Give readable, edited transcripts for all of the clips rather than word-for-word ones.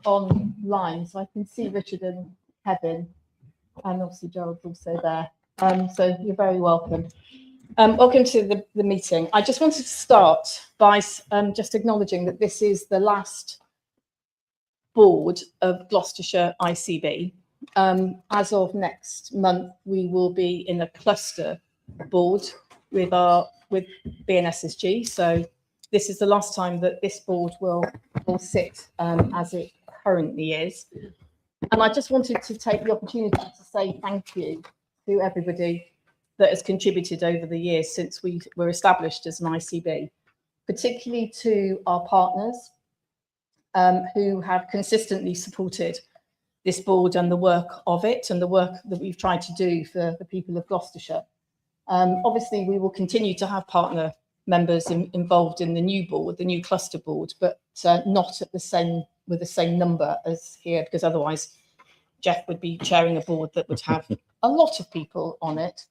online. So I can see Richard and Kevin, and obviously Gerald's also there. So you're very welcome. Welcome to the meeting. I just wanted to start by just acknowledging that this is the last board of Gloucestershire ICB. As of next month, we will be in a cluster board with BNSSG. So this is the last time that this board will sit as it currently is. And I just wanted to take the opportunity to say thank you to everybody that has contributed over the years since we were established as an ICB, particularly to our partners who have consistently supported this board and the work of it and the work that we've tried to do for the people of Gloucestershire. Obviously, we will continue to have partner members involved in the new board, the new cluster board, but not at with the same number as here, because otherwise Jeff would be chairing a board that would have a lot of people on it.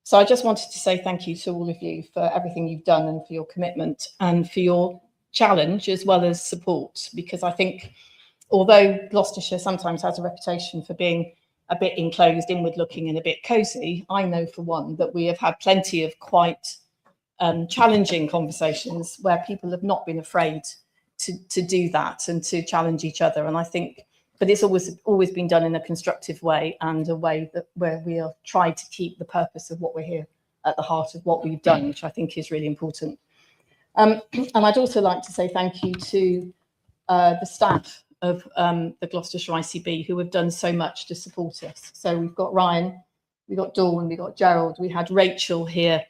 So I just wanted to say thank you to all of you for everything you've done and for your commitment and for your challenge as well as support, because I think although Gloucestershire sometimes has a reputation for being a bit enclosed, inward looking and a bit cosy, I know for one that we have had plenty of quite challenging conversations where people have not been afraid to do that and to challenge each other. And I think, but it's always been done in a constructive way and a way that where we are tried to keep the purpose of what we're here at the heart of what we've done, which I think is really important. And I'd also like to say thank you to the staff of the Gloucestershire ICB who have done so much to support us. So we've got Ryan, we've got Dawn, we've got Gerald, we had Rachel here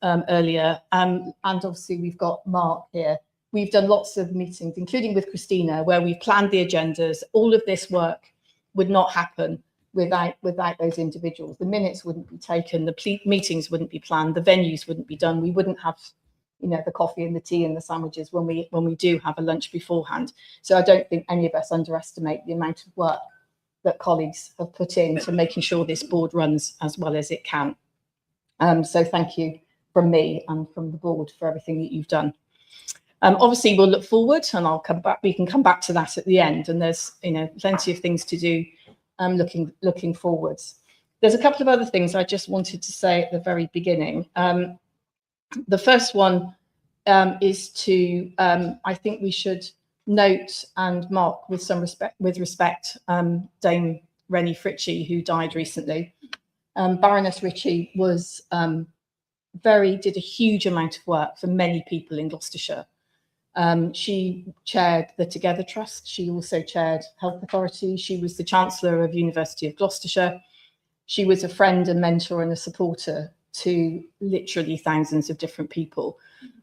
earlier, and obviously we've got Mark here. We've done lots of meetings, including with Christina, where we've planned the agendas. All of this work would not happen without those individuals. The minutes wouldn't be taken, the meetings wouldn't be planned, the venues wouldn't be done. We wouldn't have, you know, the coffee and the tea and the sandwiches when we do have a lunch beforehand. So I don't think any of us underestimate the amount of work that colleagues have put into making sure this board runs as well as it can. So thank you from me and from the board for everything that you've done. Obviously, we'll look forward, and I'll come back. We can come back to that at the end. And there's, you know, plenty of things to do. Looking forwards. There's a couple of other things I just wanted to say at the very beginning. The first one is to I think we should note and mark with some respect Dame Rennie Fritchie, who died recently. Baroness Ritchie was did a huge amount of work for many people in Gloucestershire. She chaired the Together Trust. She also chaired Health Authority. She was the Chancellor of University of Gloucestershire. She was a friend and mentor and a supporter to literally thousands of different people.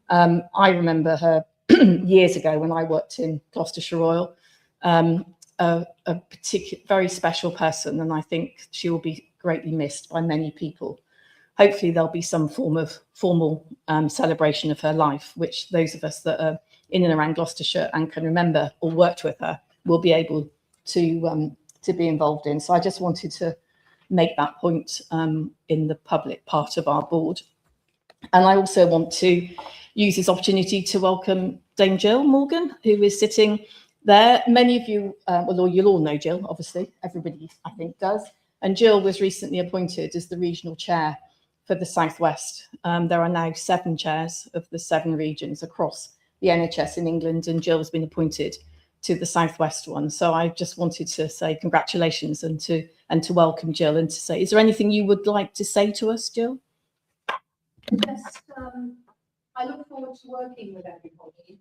I remember her years ago when I worked in Gloucestershire Royal, a particular, very special person, and I think she will be greatly missed by many people. Hopefully there'll be some form of formal celebration of her life, which those of us that are in and around Gloucestershire and can remember or worked with her will be able to be involved in. So I just wanted to make that point in the public part of our board. And I also want to use this opportunity to welcome Dame Jill Morgan, who is sitting there. Many of you, well, you'll all know Jill, obviously, everybody I think does. And Jill was recently appointed as the regional chair for the South West. There are now 7 chairs of the 7 regions across the NHS in England, and Jill's been appointed to the South West one. So I just wanted to say congratulations and to welcome Jill, and to say, is there anything you would like to say to us, Jill? Yes, I look forward to working with everybody.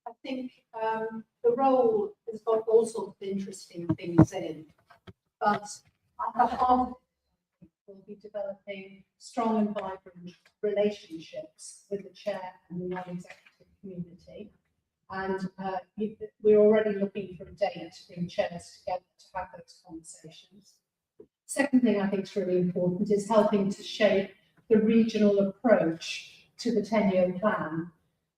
I think the role has got all sorts of interesting things in, but at the heart we'll be developing strong and vibrant relationships with the chair and the non-executive community. And we're already looking for a date to bring chairs together to have those conversations. Second thing I think is really important is helping to shape the regional approach to the 10-year plan.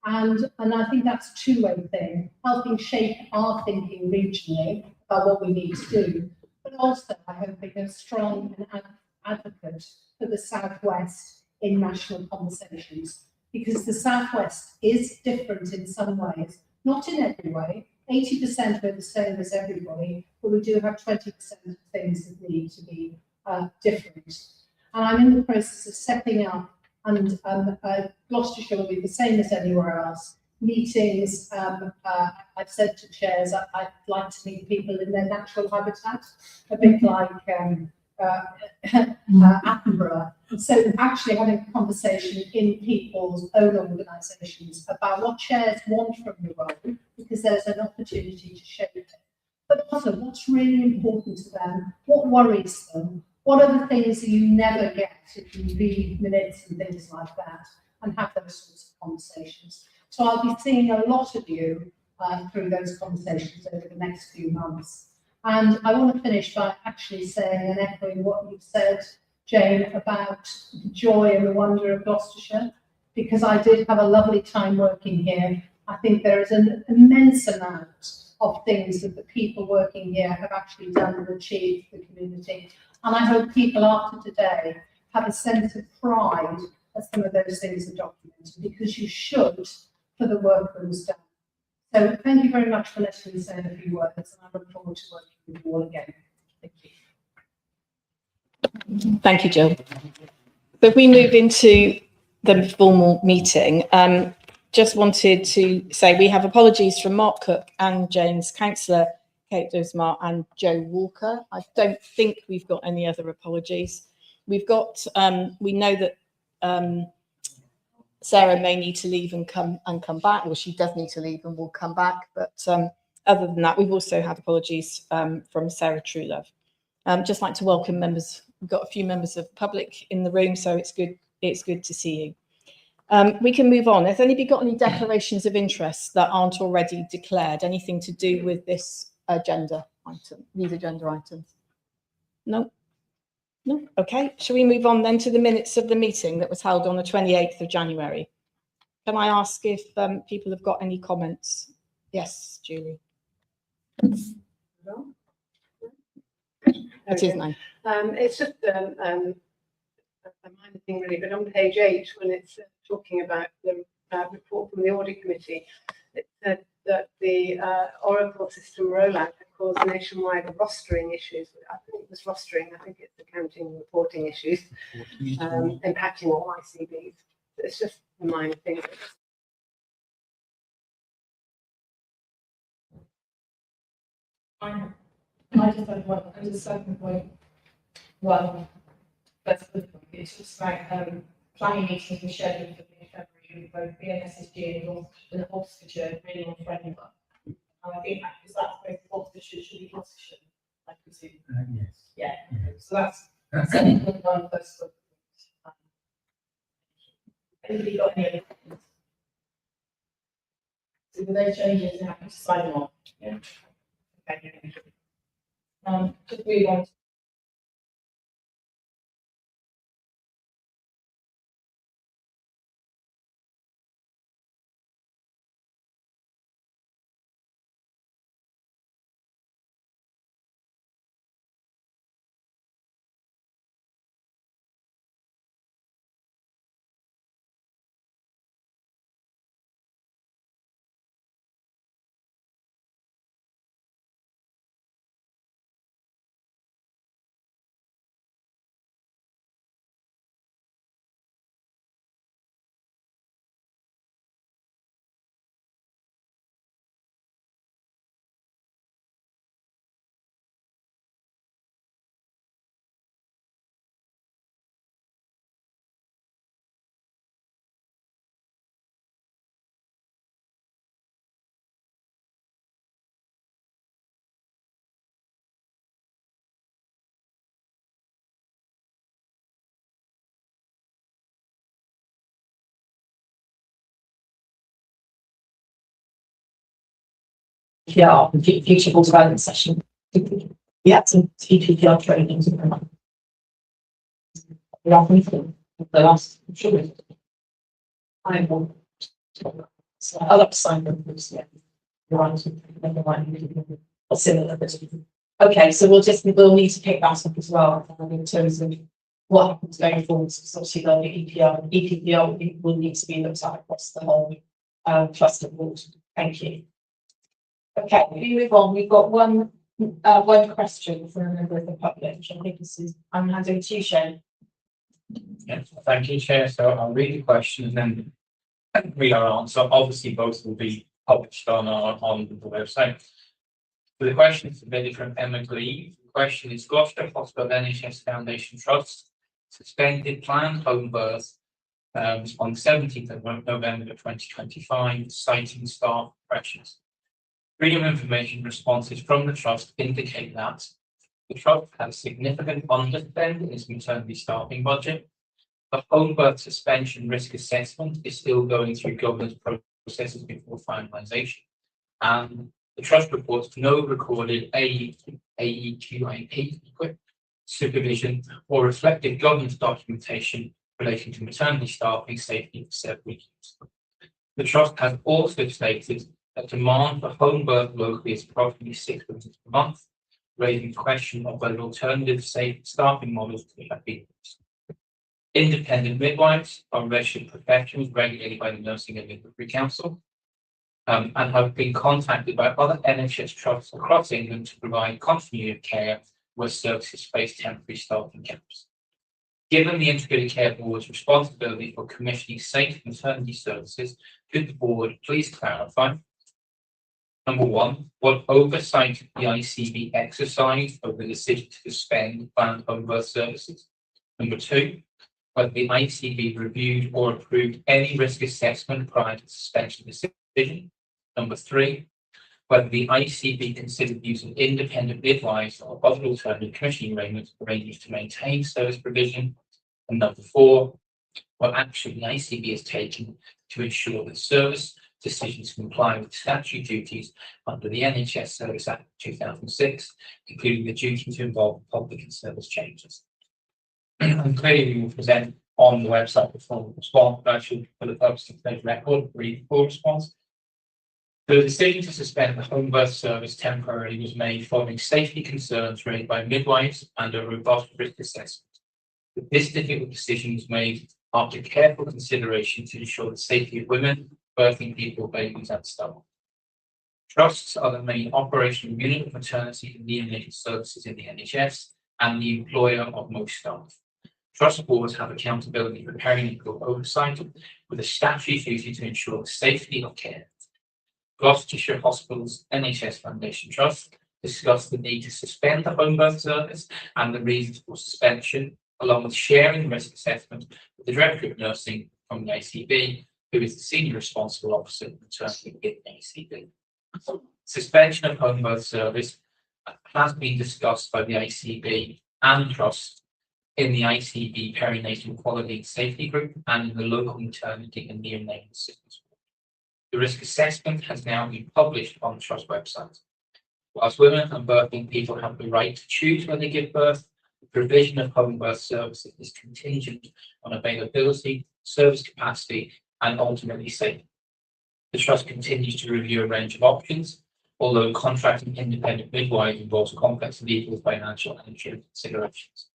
And I think that's a two-way thing, helping shape our thinking regionally about what we need to do, but also I hope being a strong and advocate for the South West in national conversations, because the South West is different in some ways, not in every way. 80% of it the same as everybody, but we do have 20% of things that need to be different. And I'm in the process of setting up, and Gloucestershire will be the same as anywhere else, meetings. I've said to chairs I'd like to meet people in their natural habitat, a bit like Attenborough. So actually having a conversation in people's own organisations about what chairs want from the role, because there's an opportunity to shape it. But also what's really important to them, what worries them, what are the things that you never get if you read minutes and things like that, and have those sorts of conversations. So I'll be seeing a lot of you through those conversations over the next few months. And I want to finish by actually saying and echoing what you've said, Jane, about the joy and the wonder of Gloucestershire, because I did have a lovely time working here. I think there is an immense amount of things that the people working here have actually done and achieved for the community. And I hope people after today have a sense of pride as some of those things are documented, because you should, for the work that was done. So thank you very much for letting me say a few words, and I look forward to working with you all again. Thank you. Thank you, Jill. But we move into the formal meeting. Just wanted to say we have apologies from Mark Cook and James Councillor, Kate Dosmar and Joe Walker. I don't think we've got any other apologies. We've got, we know that Sarah may need to leave and come back, or she does need to leave and will come back. But other than that, we've also had apologies from Sarah Truelove. Just like to welcome members. We've got a few members of the public in the room, so it's good to see you. We can move on. Has anybody got any declarations of interest that aren't already declared? Anything to do with this agenda item, these agenda items? No? No? Okay. Shall we move on then to the minutes of the meeting that was held on the 28th of January? Can I ask if people have got any comments? Yes, Julie. It is now. It's just a minor thing really, but on page 8, when it's talking about the report from the audit committee, it said that the Oracle system rollout had caused nationwide rostering issues. I think it was rostering, I think it's accounting and reporting issues impacting all ICBs. It's just a minor thing. I just have one, I just second point. Well, that's the point. It's just like planning meetings were scheduled for mid-February with both BNSSG and Oxfordshire, mainly on Friday. And I think that is that both Oxfordshire should be Gloucestershire, I presume. Yes. Yeah. So that's second one first point. Anybody got any other questions? So with those changes, you have to sign them off. Yeah. Okay. Just move on. Yeah, future board development session. Yeah, some TPPR trainings. The last, sure. I want. So I'll have to sign them. Yeah. Similar. Okay, so we'll need to pick that up as well in terms of what happens going forward. So obviously the EPPR will need to be looked at across the whole cluster board. Thank you. Okay, we move on. We've got one question from a member of the public, which I think I'm handing to you, Shane. Yes, thank you, Chair. So I'll read the question and then read our answer. Obviously, both will be published on the website. So the question is submitted from Emma Glee. The question is: Gloucester Hospital NHS Foundation Trust suspended planned home birth on the 17th of November 2025, citing staff pressures. Freedom of Information responses from the Trust indicate that the Trust has significant underspend in its maternity staffing budget. The home birth suspension risk assessment is still going through governance processes before finalisation. And the Trust reports no recorded AEQIP supervision or reflected governance documentation relating to maternity staffing safety for several years. The Trust has also stated that demand for home birth locally is approximately 6 visits per month, raising the question of whether alternative safe staffing models could have been used. Independent midwives are registered professionals regulated by the Nursing and Midwifery Council and have been contacted by other NHS trusts across England to provide continuity of care where services face temporary staffing gaps. Given the Integrated Care Board's responsibility for commissioning safe maternity services, could the Board please clarify: number one, what oversight the ICB exercised over the decision to suspend planned home birth services? Number two, whether the ICB reviewed or approved any risk assessment prior to the suspension decision? Number three, whether the ICB considered using independent midwives or other alternative commissioning arrangements to maintain service provision? And number four, what action the ICB has taken to ensure that service decisions comply with statutory duties under the NHS Service Act 2006, including the duty to involve the public in service changes. And clearly we will present on the website the full response, but actually for the purpose of today's record, read the full response. The decision to suspend the home birth service temporarily was made following safety concerns raised by midwives and a robust risk assessment. This difficult decision was made after careful consideration to ensure the safety of women, birthing people, babies, and staff. Trusts are the main operational unit of maternity and neonatal services in the NHS and the employer of most staff. Trust boards have accountability for perinatal oversight with a statutory duty to ensure the safety of care. Gloucestershire Hospital's NHS Foundation Trust discussed the need to suspend the home birth service and the reasons for suspension, along with sharing the risk assessment with the Director of Nursing from the ICB, who is the senior responsible officer of maternity in the ICB. Suspension of home birth service has been discussed by the ICB and Trust in the ICB Perinatal Quality and Safety Group and in the local maternity and neonatal sickness. The risk assessment has now been published on the Trust website. Whilst women and birthing people have the right to choose when they give birth, the provision of home birth services is contingent on availability, service capacity, and ultimately safety. The Trust continues to review a range of options, although contracting independent midwives involves complex legal, financial, and insurance considerations.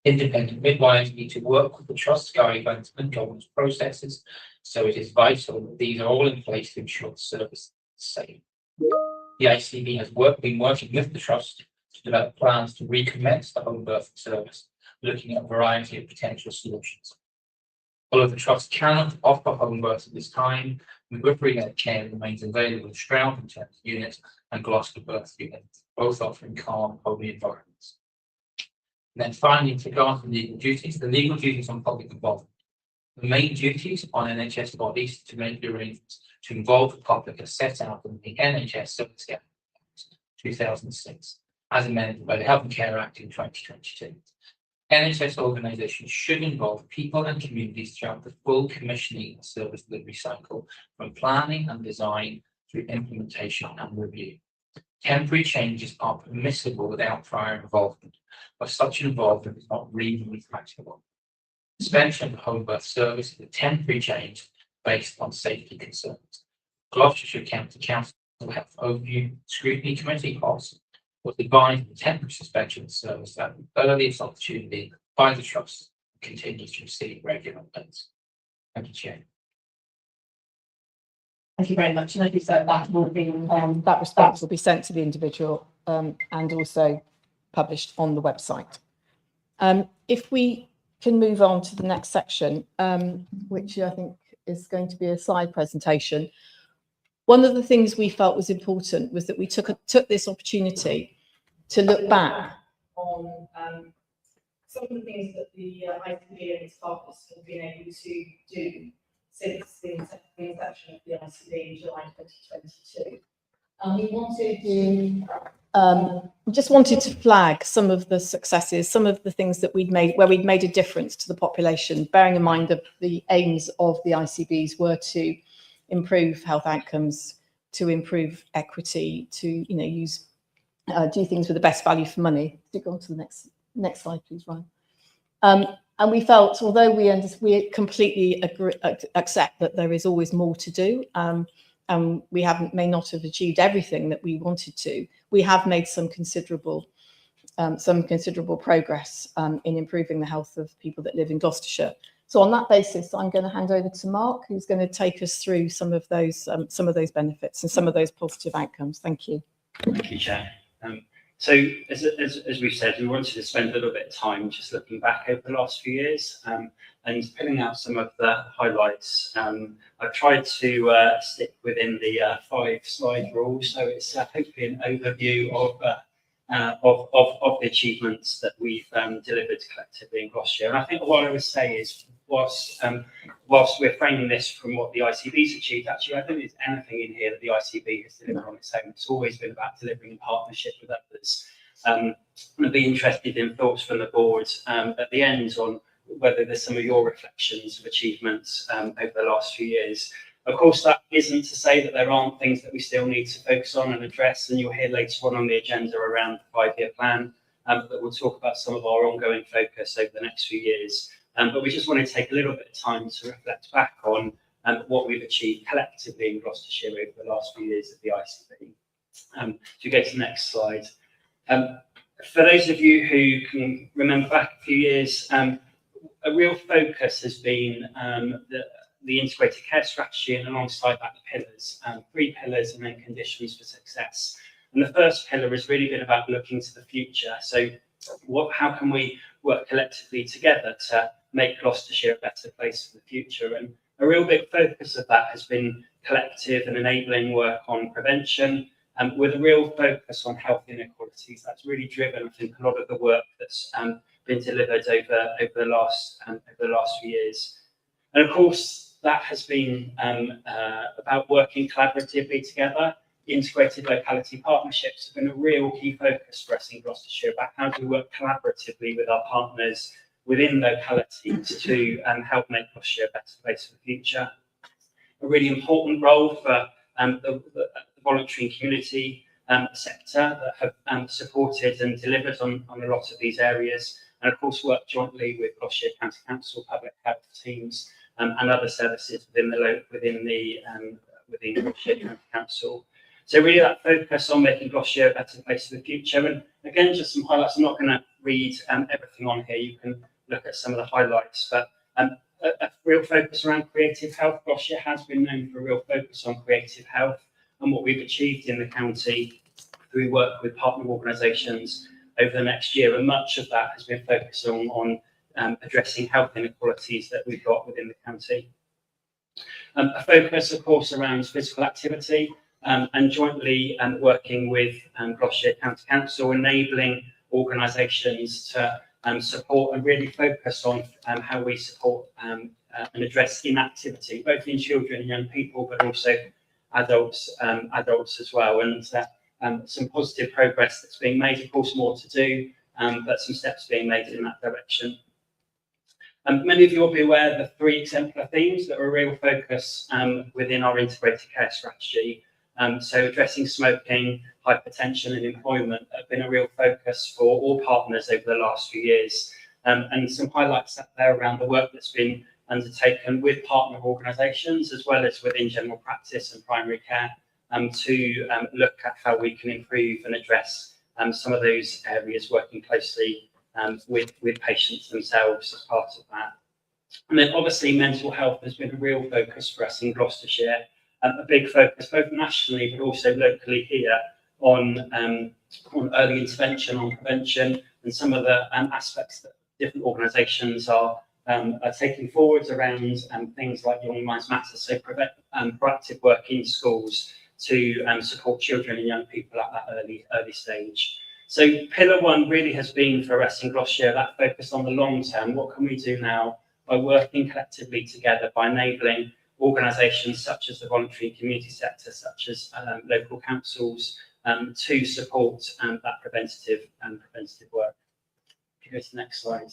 Independent midwives need to work with the Trust's guidelines and governance processes, so it is vital that these are all in place to ensure the service is safe. The ICB has been working with the Trust to develop plans to recommence the home birth service, looking at a variety of potential solutions. Although the Trust cannot offer home birth at this time, midwifery-led care remains available in Stroud Maternity Unit and Gloucester Birth Unit, both offering calm, homely environments. And then finally, with regard to legal duties, the legal duties on public involvement. The main duties on NHS bodies to make the arrangements to involve the public are set out in the NHS Service Act 2006, as amended by the Health and Care Act in 2022. NHS organisations should involve people and communities throughout the full commissioning and service delivery cycle, from planning and design through implementation and review. Temporary changes are permissible without prior involvement, but such involvement is not reasonably practicable. Suspension of home birth service is a temporary change based on safety concerns. Gloucestershire County Council Health Overview Scrutiny Committee (HOS) was advised the temporary suspension of the service at the earliest opportunity by the Trust and continues to receive regular updates. Thank you, Chair. Thank you very much. And as you said, that will be that response will be sent to the individual and also published on the website. If we can move on to the next section, which I think is going to be a slide presentation. One of the things we felt was important was that we took this opportunity to look back on some of the things that the ICB and its partners have been able to do since the inception of the ICB in July 2022. And we wanted to just wanted to flag some of the successes, some of the things that we'd made, where we'd made a difference to the population, bearing in mind that the aims of the ICBs were to improve health outcomes, to improve equity, to use do things with the best value for money. Go on to the next slide, please, Ryan. And we felt, although we completely accept that there is always more to do, and we may not have achieved everything that we wanted to, we have made some considerable progress in improving the health of people that live in Gloucestershire. So on that basis, I'm going to hand over to Mark, who's going to take us through some of those benefits and some of those positive outcomes. Thank you. Thank you, Chair. So as we've said, we wanted to spend a little bit of time just looking back over the last few years and pulling out some of the highlights. I've tried to stick within the 5-slide rule, so it's hopefully an overview of the achievements that we've delivered collectively in Gloucestershire. And I think what I would say is, whilst we're framing this from what the ICB's achieved, actually, I don't think there's anything in here that the ICB has delivered on its own. It's always been about delivering in partnership with others. I'd be interested in thoughts from the board at the end on whether there's some of your reflections of achievements over the last few years. Of course, that isn't to say that there aren't things that we still need to focus on and address, and you'll hear later on the agenda around the 5-year plan, that we'll talk about some of our ongoing focus over the next few years. But we just want to take a little bit of time to reflect back on what we've achieved collectively in Gloucestershire over the last few years of the ICB. So we go to the next slide. For those of you who can remember back a few years, a real focus has been the integrated care strategy, and alongside that, the pillars, 3 pillars and then conditions for success. And the first pillar has really been about looking to the future. So how can we work collectively together to make Gloucestershire a better place for the future? And a real big focus of that has been collective and enabling work on prevention, with a real focus on health inequalities. That's really driven, I think, a lot of the work that's been delivered over the last few years. And of course, that has been about working collaboratively together. Integrated locality partnerships have been a real key focus for us in Gloucestershire, about how do we work collaboratively with our partners within localities to help make Gloucestershire a better place for the future. A really important role for the voluntary and community sector that have supported and delivered on a lot of these areas, and of course work jointly with Gloucestershire County Council, public health teams, and other services within Gloucestershire County Council. So really that focus on making Gloucestershire a better place for the future. And again, just some highlights. I'm not going to read everything on here. You can look at some of the highlights, but a real focus around creative health. Gloucestershire has been known for a real focus on creative health, and what we've achieved in the county through work with partner organisations over the next year. And much of that has been focused on addressing health inequalities that we've got within the county. A focus, of course, around physical activity, and jointly working with Gloucestershire County Council, enabling organisations to support and really focus on how we support and address inactivity, both in children and young people, but also adults as well. And some positive progress that's being made, of course, more to do, but some steps being made in that direction. Many of you will be aware of the 3 exemplar themes that are a real focus within our integrated care strategy. So addressing smoking, hypertension and employment have been a real focus for all partners over the last few years. And some highlights up there around the work that's been undertaken with partner organisations, as well as within general practice and primary care, to look at how we can improve and address some of those areas, working closely with patients themselves as part of that. And then obviously mental health has been a real focus for us in Gloucestershire. a big focus both nationally but also locally here on early intervention, on prevention, and some of the aspects that different organisations are taking forwards around things like Young Minds Matter, so proactive work in schools to support children and young people at that early stage. So pillar one really has been for us in Gloucestershire that focus on the long term. What can we do now by working collectively together, by enabling organisations such as the voluntary community sector, such as local councils, to support that preventative work. If you go to the next slide.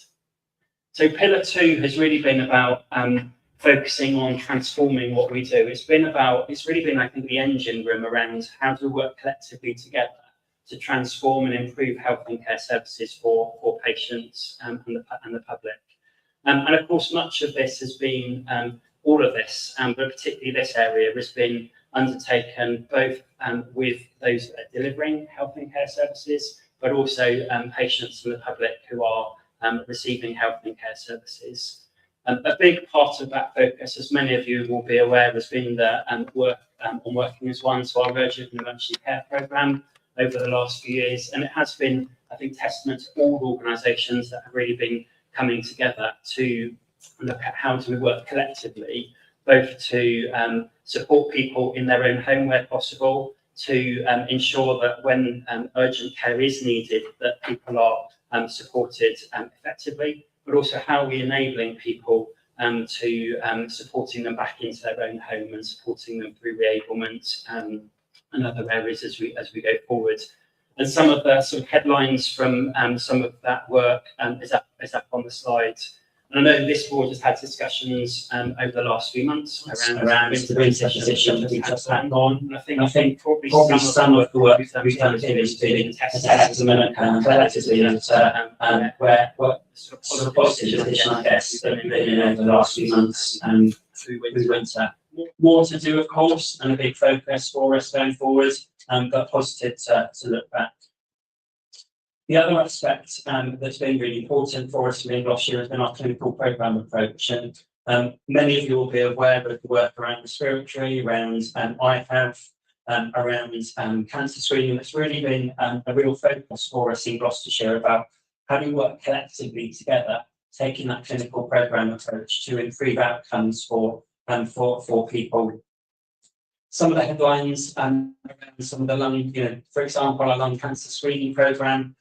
So pillar two has really been about focusing on transforming what we do. It's really been, I think, the engine room around how do we work collectively together to transform and improve health and care services for patients and the public. And of course, much of this has been, all of this, but particularly this area, has been undertaken both with those that are delivering health and care services, but also patients and the public who are receiving health and care services. A big part of that focus, as many of you will be aware, has been the work on Working as One, so our urgent and emergency care programme over the last few years. And it has been, I think, testament to all organisations that have really been coming together to look at how do we work collectively, both to support people in their own home where possible, to ensure that when urgent care is needed, that people are supported effectively, but also how we're enabling people to supporting them back into their own home and supporting them through reablement and other areas as we go forward. And some of the sort of headlines from some of that work is up on the slide. And I know this board has had discussions over the last few months around the research position that we just had on. And I think probably some of the work we've done here has been a testament collectively to where sort of positive position, I guess, that we've been in over the last few months through winter. More to do, of course, and a big focus for us going forward, but positive to look back. The other aspect that's been really important for us in Gloucestershire has been our clinical programme approach. And many of you will be aware of the work around respiratory, around eye health, around cancer screening. It's really been a real focus for us in Gloucestershire about how do we work collectively together, taking that clinical programme approach to improve outcomes for people. Some of the headlines around some of the lung, for example, our lung cancer screening programme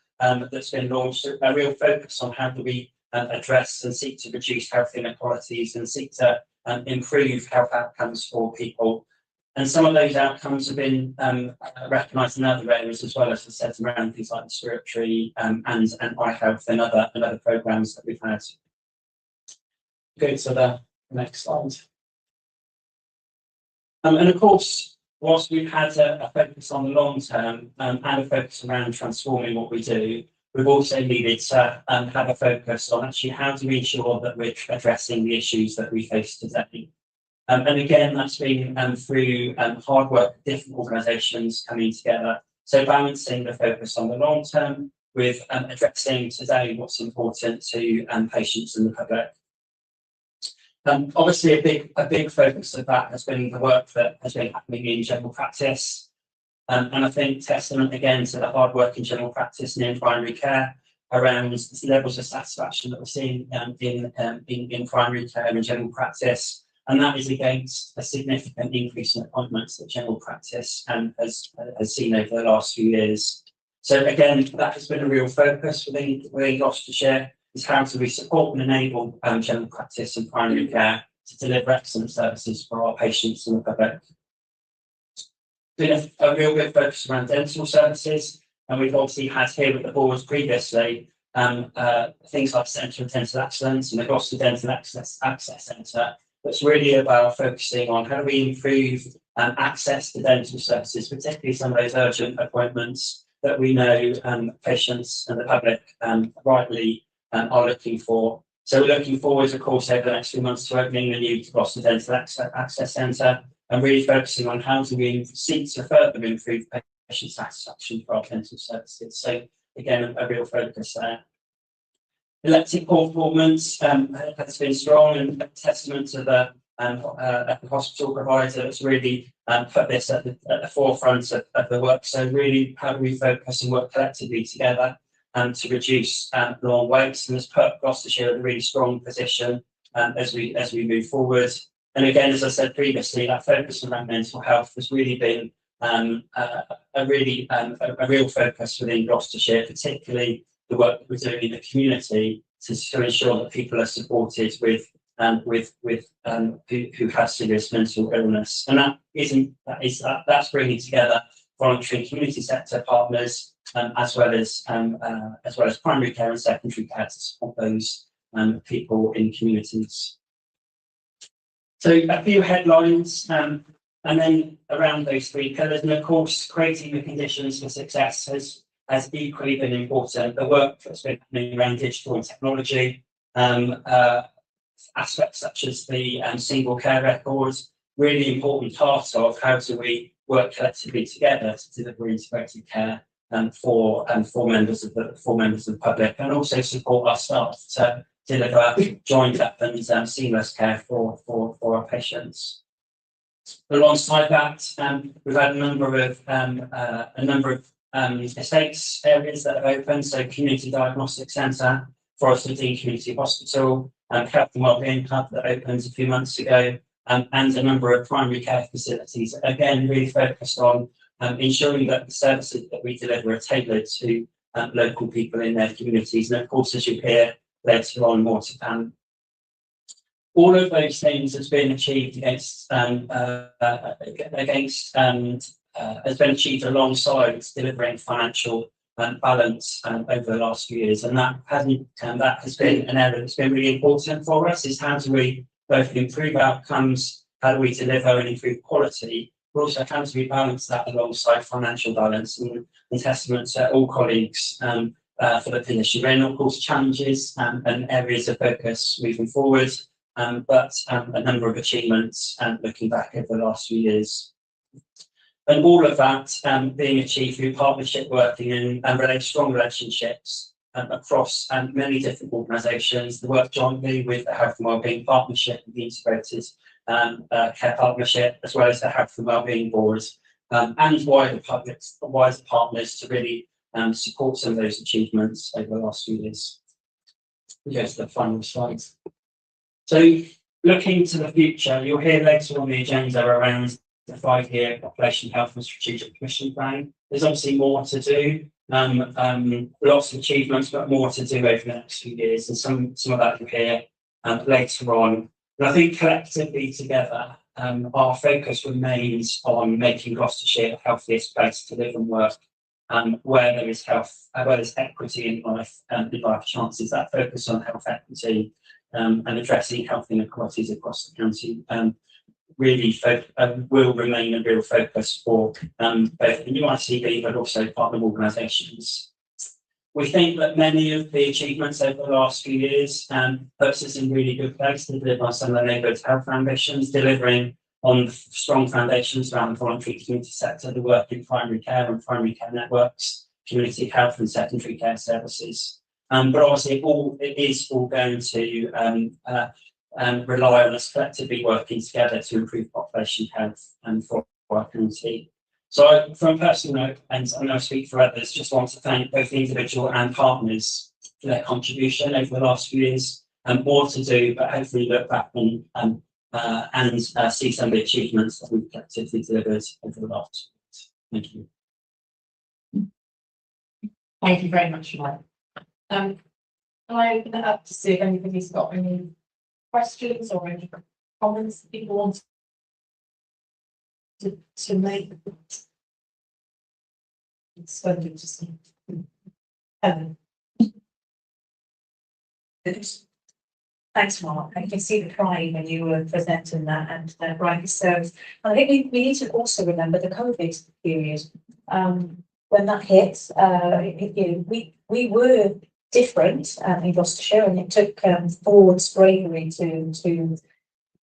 that's been launched, a real focus on how do we address and seek to reduce health inequalities and seek to improve health outcomes for people. And some of those outcomes have been recognised in other areas as well, as I said, around things like respiratory and eye health and other programmes that we've had. Go to the next slide. And of course, whilst we've had a focus on the long term and a focus around transforming what we do, we've also needed to have a focus on actually how do we ensure that we're addressing the issues that we face today. And again, that's been through hard work of different organisations coming together. So balancing the focus on the long term with addressing today what's important to patients and the public. Obviously, a big focus of that has been the work that has been happening in general practice. And I think testament again to the hard work in general practice and in primary care around the levels of satisfaction that we're seeing in primary care and general practice. And that is against a significant increase in appointments that general practice has seen over the last few years. So again, that has been a real focus within Gloucestershire, is how do we support and enable general practice and primary care to deliver excellent services for our patients and the public. Been a real big focus around dental services, and we've obviously had here at the board previously things like Centre of Dental Excellence and the Gloucester Dental Access Centre. That's really about focusing on how do we improve access to dental services, particularly some of those urgent appointments that we know patients and the public rightly are looking for. So we're looking forward, of course, over the next few months to opening the new Gloucester Dental Access Centre and really focusing on how do we seek to further improve patient satisfaction for our dental services. So again, a real focus there. Elective performance has been strong and a testament to the a hospital provider that's really put this at the forefront of the work. So really, how do we focus and work collectively together to reduce long waits, and has put Gloucestershire in a really strong position as we move forward. And again, as I said previously, that focus around mental health has really been a real focus within Gloucestershire, particularly the work that we're doing in the community to ensure that people are supported with who have serious mental illness, and that's bringing together voluntary and community sector partners, as well as primary care and secondary care to support those people in communities. So a few headlines, and then around those three pillars, and of course, creating the conditions for success has equally been important. The work that's been happening around digital and technology, aspects such as the single care records, really important part of how do we work collectively together to deliver integrated care for members of the public, and also support our staff to deliver joined up and seamless care for our patients. Alongside that, we've had a number of estates areas that have opened, so Community Diagnostic Centre, Forest and Dean Community Hospital, Health and Wellbeing Hub that opened a few months ago, and a number of primary care facilities, again really focused on ensuring that the services that we deliver are tailored to local people in their communities. And of course, as you hear later on, more to come. All of those things has been achieved has been achieved alongside delivering financial balance over the last few years, and that has been an area that's been really important for us. Is how do we both improve outcomes, how do we deliver and improve quality, but also how do we balance that alongside financial balance, and testament to all colleagues for the position. And of course, challenges and areas of focus moving forward, but a number of achievements looking back over the last few years. And all of that being achieved through partnership working and strong relationships across many different organisations, the work jointly with the Health and Wellbeing Partnership, the Integrated Care Partnership, as well as the Health and Wellbeing Board, and wider partners to really support some of those achievements over the last few years. We go to the final slide. So looking to the future, you'll hear later on the agenda around the 5-year population health and strategic commission plan. There's obviously more to do, lots of achievements, but more to do over the next few years, and some of that you'll hear later on. And I think collectively together, our focus remains on making Gloucestershire the healthiest place to live and work, where there is health, where there's equity in life chances. That focus on health equity and addressing health inequalities across the county really will remain a real focus for both the new ICB but also partner organisations. We think that many of the achievements over the last few years puts us in really good place to deliver some of the neighbourhood health ambitions, delivering on the strong foundations around the voluntary community sector, the work in primary care and primary care networks, community health and secondary care services. But obviously it is all going to rely on us collectively working together to improve population health and for our community. So from a personal note, and I'm going to speak for others, just want to thank both the individual and partners for their contribution over the last few years. More to do, but hopefully look back and see some of the achievements that we've collectively delivered over the last years. Thank you. Thank you very much, Mike. Can I open it up to see if anybody's got any questions or any comments that people want to make? It's going to be just Thanks, Mark. I can see the crying when you were presenting that, and rightly so. I think we need to also remember the COVID period. When that hit, we were different in Gloucestershire, and it took Ford's bravery to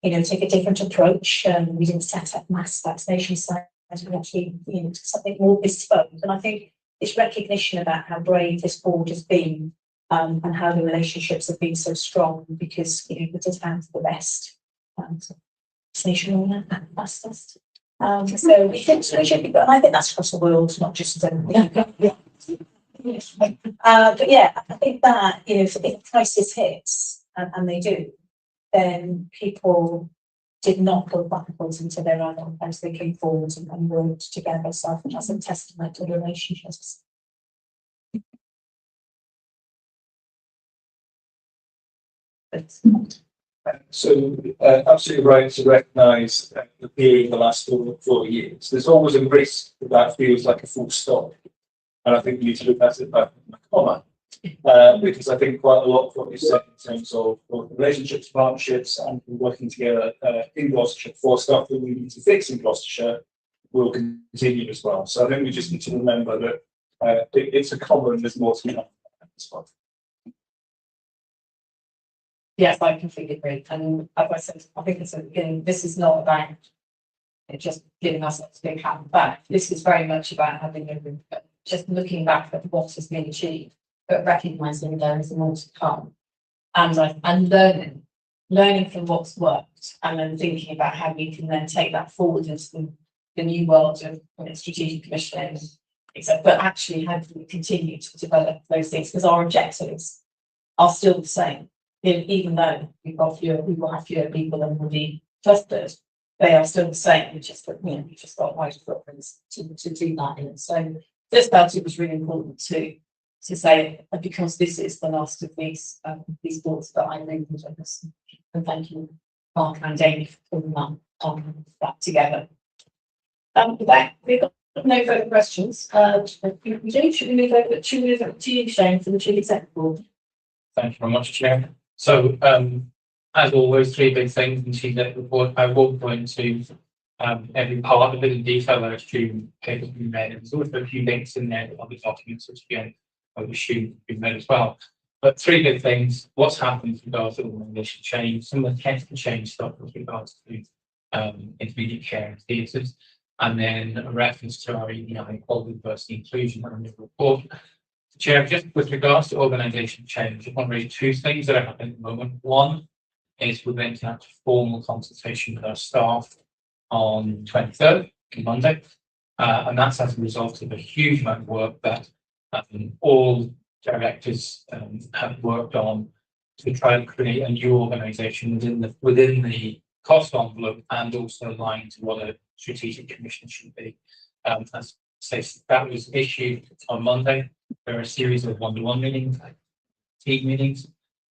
take a different approach. We didn't set up mass vaccination sites. We actually took something more bespoke. And I think it's recognition about how brave this board has been, and how the relationships have been so strong, because we did have the best. vaccination at fastest. So we think we should be good, and I think that's across the world, not just but yeah, I think that, you know, if the crisis hits, and they do, then people did not go backwards into their own as they came forward and worked together. So I think that's a testament to the relationships. So absolutely right to recognise the period in the last 4 years. There's always a risk that that feels like a full stop, and I think you need to look at it back in the comma, because I think quite a lot of what you said in terms of relationships, partnerships, and working together in Gloucestershire for stuff that we need to fix in Gloucestershire will continue as well. So I think we just need to remember that it's a comma and there's more to be done as well. Yes, I completely agree. And as I said, I think it's at the beginning, this is not about just giving ourselves a big pat on the back. This is very much about having just looking back at what has been achieved, but recognising there is more to come. And learning from what's worked, and then thinking about how we can then take that forward into the new world of strategic commissioning, etc. But actually, how do we continue to develop those things? Because our objectives are still the same. Even though we will have fewer people than will be clustered, they are still the same. We just we've just got wider footprints to do that in. So this felt it was really important to say, because this is the last of these boards that I lead with us. And thank you, Mark and Amy, for putting that together. With that, we've got no further questions. Should we move over to you, Shane, for the Chief Executive Board? Thank you very much, Chair. So, as always, 3 big things in Chief Executive Report. I won't go into every part of it in detail. I assume papers have been read. There's also a few links in there to other documents, which again, I would assume have been read as well. But 3 big things: what's happened with regards to organisation change, some of the technical change stuff with regards to intermediate care and theatres, and then a reference to our EDI, Equality, Diversity, Inclusion, and the report. Chair, just with regards to organisation change, I want to raise 2 things that are happening at the moment. One is we're going to have a formal consultation with our staff on 23rd, Monday, and that's as a result of a huge amount of work that all directors have worked on to try and create a new organisation within the cost envelope and also aligned to what a strategic commission should be. As that was issued on Monday. There are a series of one-to-one meetings, team meetings,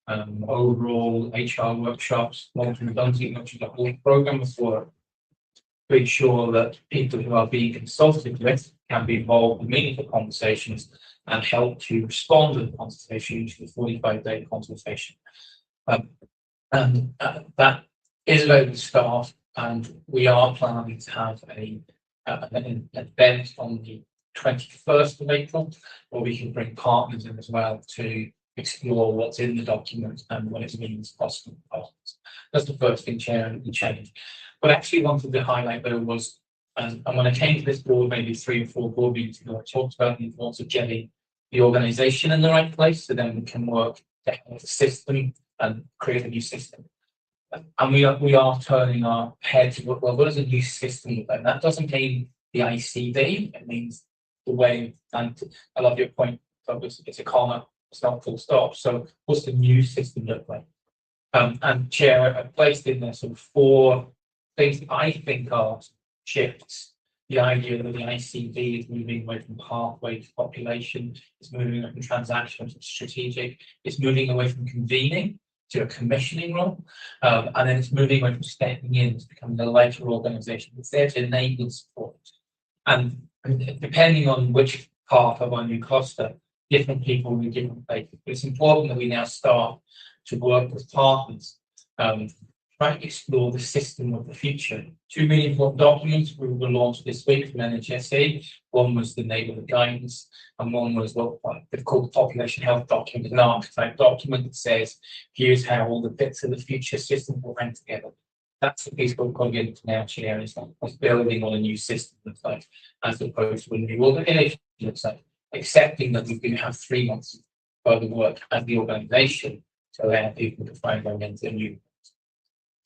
overall HR workshops, long-term redundancy, which is a whole program of work to ensure that people who are being consulted with can be involved in meaningful conversations and help to respond to the consultation, to the 45-day consultation. That is about the staff, and we are planning to have an event on the 21st of April, where we can bring partners in as well to explore what's in the document and what it means possible. That's the first thing, Chair, and change. But actually wanted to highlight though was, and when I came to this board maybe 3 or 4 board meetings ago, I talked about the importance of getting the organisation in the right place, so then we can work to help the system and create a new system. And we are turning our heads, well, what does a new system look like? That doesn't mean the ICB, it means the way, and I love your point, it's a comma, it's not full stop. So what's the new system look like? And Chair, I placed in there sort of 4 things that I think are shifts. The idea that the ICB is moving away from pathway to population, it's moving away from transactional to strategic, it's moving away from convening to a commissioning role, and then it's moving away from stepping in to becoming a lighter organisation. It's there to enable support. And depending on which part of our new cluster, different people will be different places. But it's important that we now start to work with partners, try to explore the system of the future. 2 really important documents we will launch this week from NHS. One was the neighbourhood guidance, and one was what they've called the population health document, an archetype document that says, here's how all the bits of the future system will hang together. That's the piece we're going to get into now, Chair, is building on a new system looks like, as opposed to a new organisation looks like, accepting that we're going to have 3 months of further work as the organisation to allow people to find their way into a new.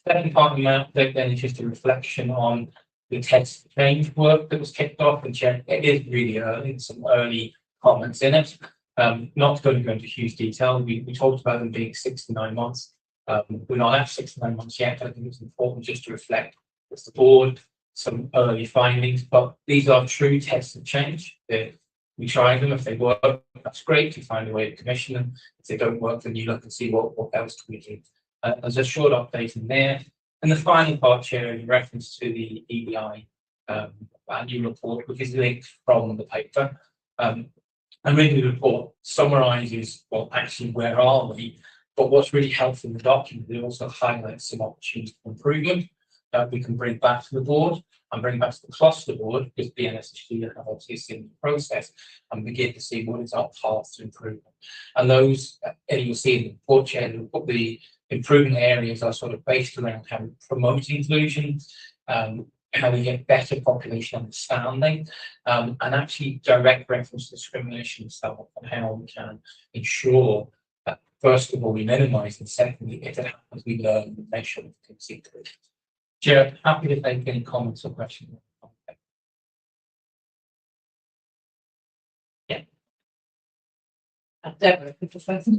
Second part of the update then is just a reflection on the text change work that was kicked off and checked. It is really early, some early comments in it. Not going to go into huge detail. We talked about them being 6 to 9 months. We're not at 6 to 9 months yet. I think it's important just to reflect as the board some early findings, but these are true tests of change. We try them. If they work, that's great. You find a way to commission them. If they don't work, then you look and see what else can we do. There's a short update in there. And the final part, Chair, in reference to the EDI annual report, which is linked from the paper. And really the report summarises, well, actually, where are we? But what's really helpful in the document, it also highlights some opportunities for improvement that we can bring back to the board and bring back to the cluster board, because the NSHG have obviously seen the process and begin to see what is our path to improvement. And those, and you'll see in the report, Chair, the improvement areas are sort of based around how we promote inclusion, how we get better population understanding, and actually direct reference to discrimination itself and how we can ensure that, first of all, we minimise, and secondly, if it happens, we learn and make sure we can see through it. Chair, happy to take any comments or questions. Yeah. Deborah, the first.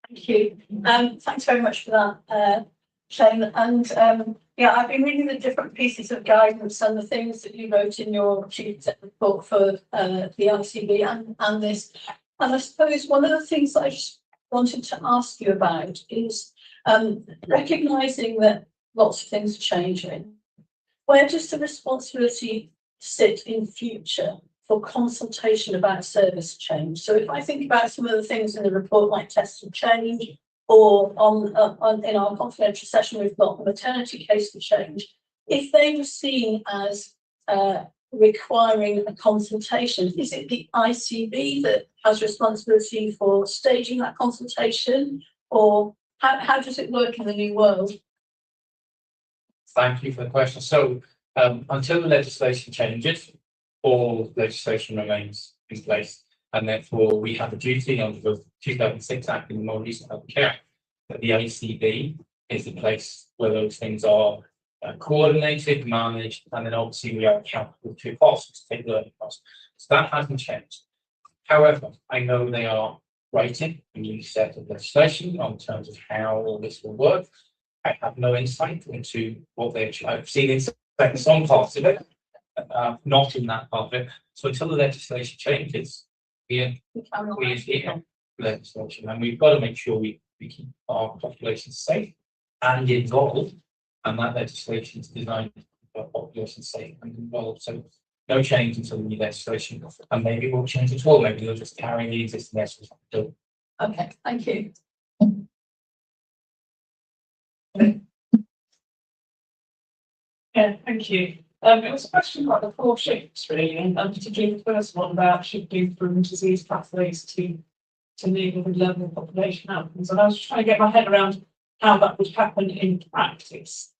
Thank you. Thanks very much for that, Shane. And yeah, I've been reading the different pieces of guidance and the things that you wrote in your chief report for the ICB and this. And I suppose one of the things that I just wanted to ask you about is recognising that lots of things are changing. Where does the responsibility sit in future for consultation about service change? So if I think about some of the things in the report, like tests of change, or on in our confidential session, we've got the maternity case for change. If they were seen as requiring a consultation, is it the ICB that has responsibility for staging that consultation, or how does it work in the new world? Thank you for the question. So until the legislation changes, all legislation remains in place, and therefore we have a duty under the 2006 Act and the more recent Health Care Act that the ICB is the place where those things are coordinated, managed, and then obviously we are accountable to costs, take learning costs. So that hasn't changed. However, I know they are writing a new set of legislation on terms of how all this will work. I have no insight into what I've seen in some parts of it, not in that part of it. So until the legislation changes, we adhere legislation, and we've got to make sure we keep our population safe and involved, and that legislation is designed to keep our population safe and involved. So no change until the new legislation, and maybe it will change at all. Maybe they'll just carry the existing legislation. Okay, thank you. Yeah, thank you. It was a question about the 4 shifts, really, and particularly the first one about shifting from disease pathways to neighbourhood level population outcomes. And I was trying to get my head around how that would happen in practice.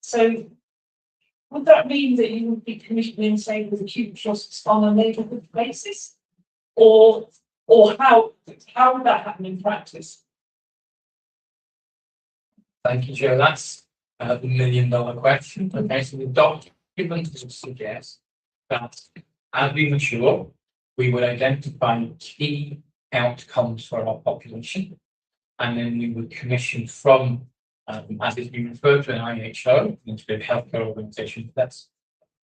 So would that mean that you would be commissioning, say, with acute trusts on a neighbourhood basis? Or how would that happen in practice? Thank you, Joe. That's the $1 million question. Okay, so the document will suggest that as we mature, we would identify key outcomes for our population, and then we would commission from, as it's been referred to, an IHO, Integrated Healthcare Organisation. That's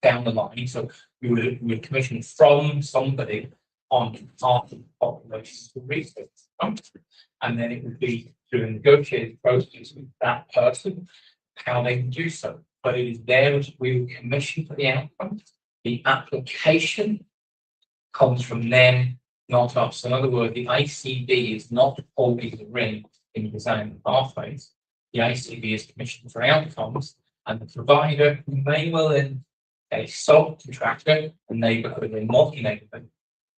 down the line. So we would commission from somebody on behalf of the population to research, and then it would be through a negotiated process with that person how they can do so. But it is there as we will commission for the outcome. The application comes from them, not us. In other words, the ICB is not holding the ring in design pathways. The ICB is commissioned for outcomes, and the provider, who may well in a subcontractor, a neighbourhood, a multi-neighbourhood,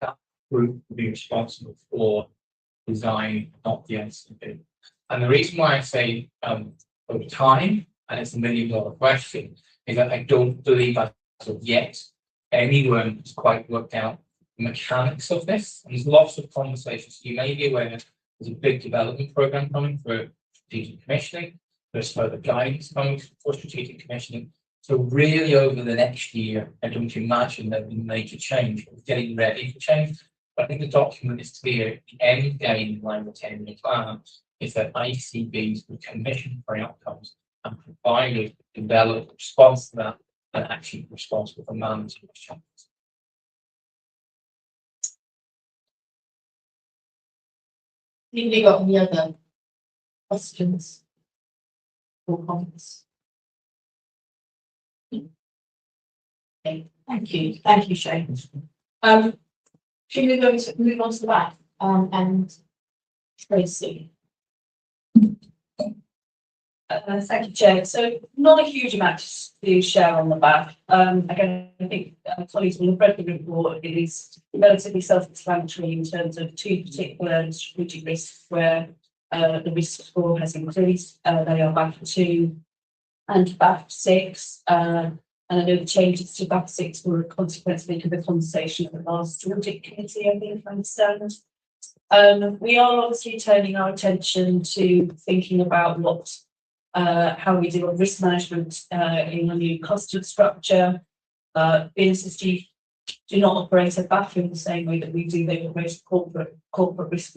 that group will be responsible for design, not the ICB. And the reason why I say over time, and it's a $1 million question, is that I don't believe as of yet anyone has quite worked out the mechanics of this. And there's lots of conversations. You may be aware there's a big development program coming for strategic commissioning. There's further guidance coming for strategic commissioning. So really over the next year, I don't imagine there'll be major change. We're getting ready for change. But I think the document is clear. The end game in line with 10-year plan is that ICBs will commission for outcomes and providers develop a response to that and actually responsible for managing those challenges. Have you got any other questions or comments? Okay, thank you, Shane. Should we go to move on to the back and Tracy? Thank you, Chair. So not a huge amount to share on the back. Again, I think colleagues will have read the report. It is relatively self-explanatory in terms of two particular strategic risks where the risk score has increased. They are BAF 2 and BAF 6. And I know the changes to BAF 6 were a consequence of the conversation at the last audit committee, I think, if I understand. We are obviously turning our attention to thinking about what how we do on risk management in a new custom structure. Businesses do not operate a BAF in the same way that we do. They operate a corporate risk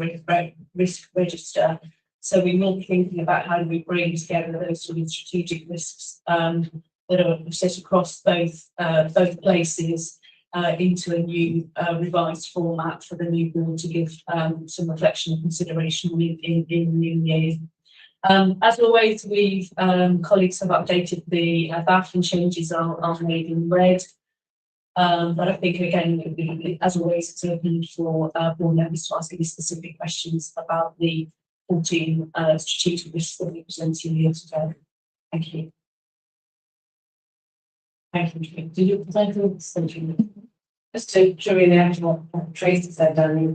register. So we will be thinking about how do we bring together those sort of strategic risks that are set across both places into a new revised format for the new board to give some reflection and consideration in the new year. As always, we've colleagues have updated the BAF and changes are made in red. But I think again, as always, it's open for board members to ask any specific questions about the 14 strategic risks that we present to you today. Thank you. Thank you. Do you present the Just to reiterate what Tracy said, and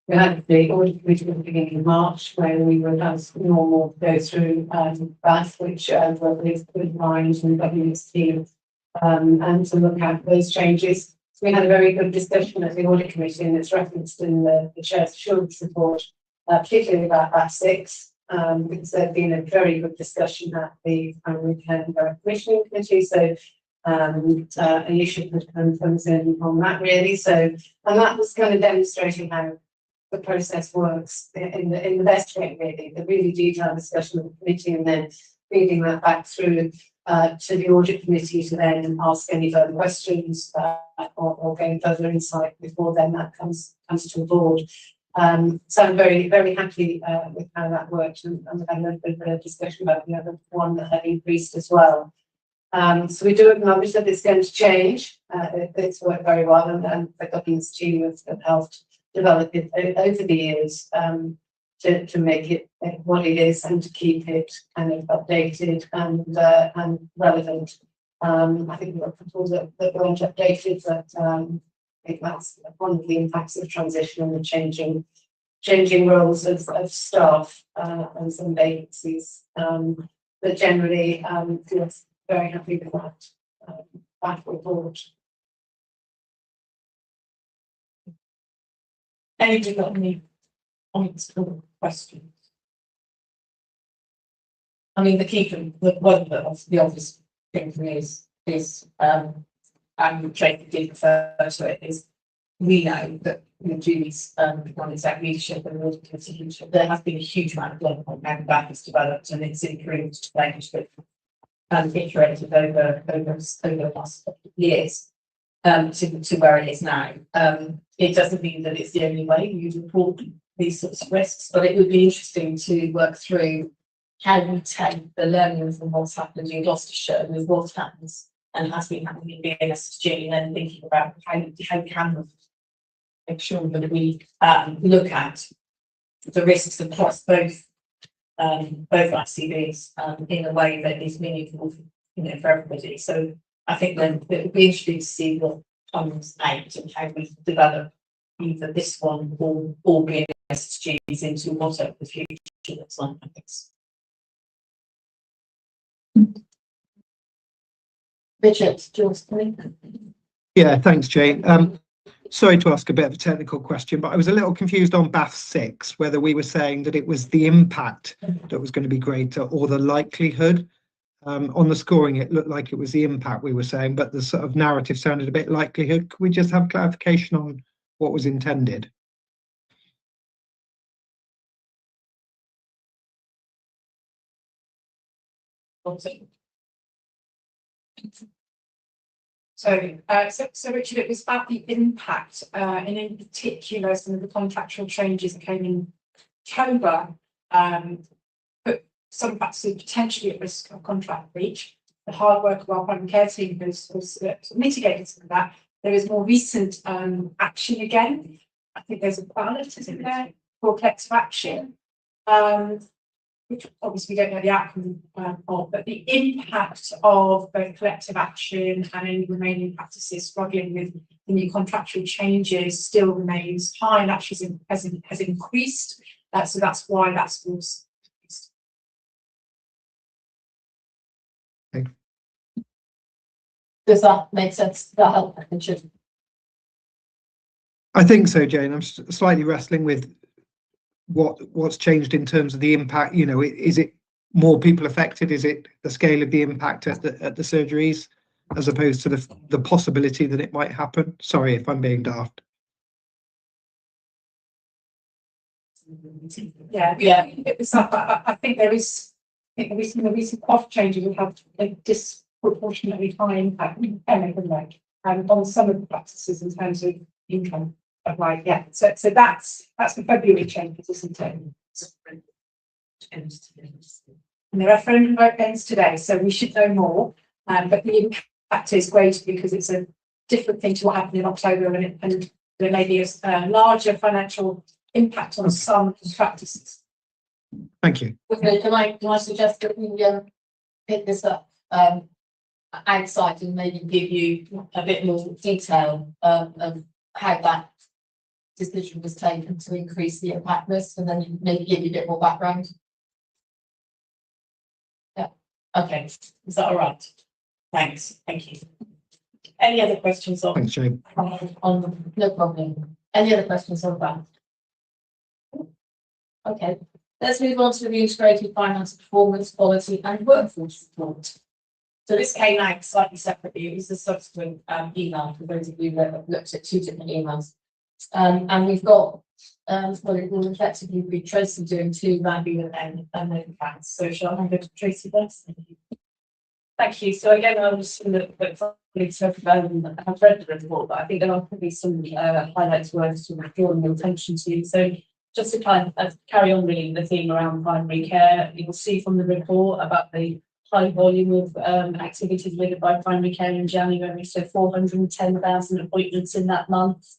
we had the audit committee at the beginning of March where we would, as normal, go through BAF, which were with lines and governance team, and to look at those changes. So we had a very good discussion at the audit committee, and it's referenced in the chair's assurance report, particularly about BAF 6, because there'd been a very good discussion at the commissioning committee. So an issue that comes in on that really. So, and that was kind of demonstrating how the process works in the best way really, the really detailed discussion of the committee and then feeding that back through to the audit committee to then ask any further questions or gain further insight before then that comes to the board. So I'm very, very happy with how that worked, and we had a little bit of a discussion about the other one that had increased as well. So we do acknowledge that it's going to change. It's worked very well, and the governance team have helped develop it over the years to make it what it is and to keep it kind of updated and relevant. I think there are proposals that weren't updated, but I think that's one of the impacts of transition and the changing roles of staff and some vacancies. But generally, yes, very happy with that report. Anybody got any comments or questions? I mean, the key thing, one of the obvious thing for me is and Tracy did refer to it, is we know that Julie's non-exec leadership and audit committee leadership, there has been a huge amount of work on how that has developed, and it's improved language iterated over the last couple of years to where it is now. It doesn't mean that it's the only way you report these sorts of risks, but it would be interesting to work through how we take the learning from what's happened in Gloucestershire with what happens and has been happening in BNSG, and then thinking about how can we make sure that we look at the risks across both ICBs in a way that is meaningful, for everybody. So I think then it would be interesting to see what comes out and how we develop either this one or BNSGs into whatever the future looks like. Richard, do you want to comment? Yeah, thanks, Jane. Sorry to ask a bit of a technical question, but I was a little confused on Bath 6, whether we were saying that it was the impact that was going to be greater or the likelihood. On the scoring, it looked like it was the impact we were saying, but the sort of narrative sounded a bit likelihood. Could we just have clarification on what was intended? So Richard, it was about the impact, and in particular, some of the contractual changes that came in October, put some practices potentially at risk of contract breach. The hard work of our primary care team has mitigated some of that. There is more recent action again. I think there's a ballot in there for collective action. Which obviously we don't know the outcome of, but the impact of both collective action and any remaining practices struggling with the new contractual changes still remains high and actually has increased. So that's why that's increased. Does that make sense? Does that help? I think so, Jane. I'm slightly wrestling with what's changed in terms of the impact. You know, is it more people affected? Is it the scale of the impact at the surgeries, as opposed to the possibility that it might happen? Sorry if I'm being daft. Yeah. It was. I think there is. I think the recent cost changes will have a disproportionately high impact on some of the practices in terms of income. Right, yeah. So that's the February changes, isn't it? And the referendum vote ends today, so we should know more. But the impact is great because it's a different thing to what happened in October, and there may be a larger financial impact on some practices. Thank you. Okay, can I suggest that we pick this up outside and maybe give you a bit more detail of how that decision was taken to increase the impact risk, and then maybe give you a bit more background. Yeah. Okay. Is that all right? Thanks. Thank you. Any other questions on? Thanks, Jane. On no problem. Any other questions on that? Okay. Let's move on to the integrated finance, performance, quality, and workforce report. So this came out slightly separately. It was a subsequent email for those of you that looked at two different emails. And we've got, well, it will effectively be Tracy doing two value and then facts. So shall I hand over to Tracy first? Thank you. So again, I was I've read the report, but I think there are probably some highlights worth to drawing your attention to. So just to kind of carry on really the theme around primary care, you will see from the report about the high volume of activities delivered by primary care in January. So 410,000 appointments in that month.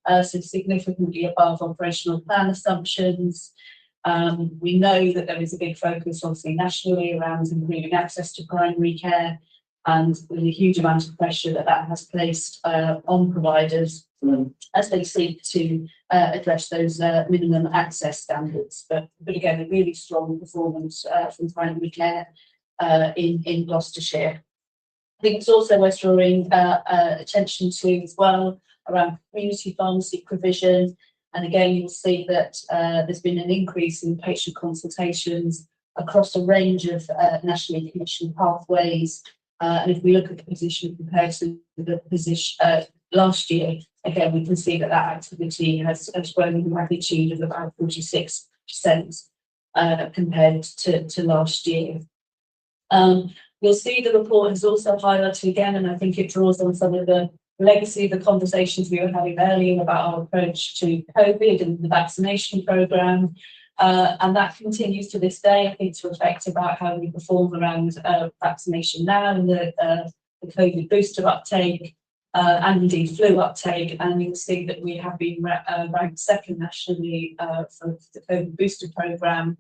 So significantly above operational plan assumptions. We know that there is a big focus, obviously, nationally around improving access to primary care, and with a huge amount of pressure that has placed on providers as they seek to address those minimum access standards. But again, a really strong performance from primary care in Gloucestershire. I think it's also worth drawing attention to as well around community pharmacy provision. And again, you'll see that there's been an increase in patient consultations across a range of nationally commissioned pathways. And if we look at the position compared to the position last year, again, we can see that activity has grown in magnitude of about 46% compared to last year. You'll see the report has also highlighted again, and I think it draws on some of the legacy of the conversations we were having earlier about our approach to COVID and the vaccination programme. And that continues to this day, I think, to reflect about how we perform around vaccination now and the COVID booster uptake and indeed flu uptake. And you'll see that we have been ranked second nationally for the COVID booster programme,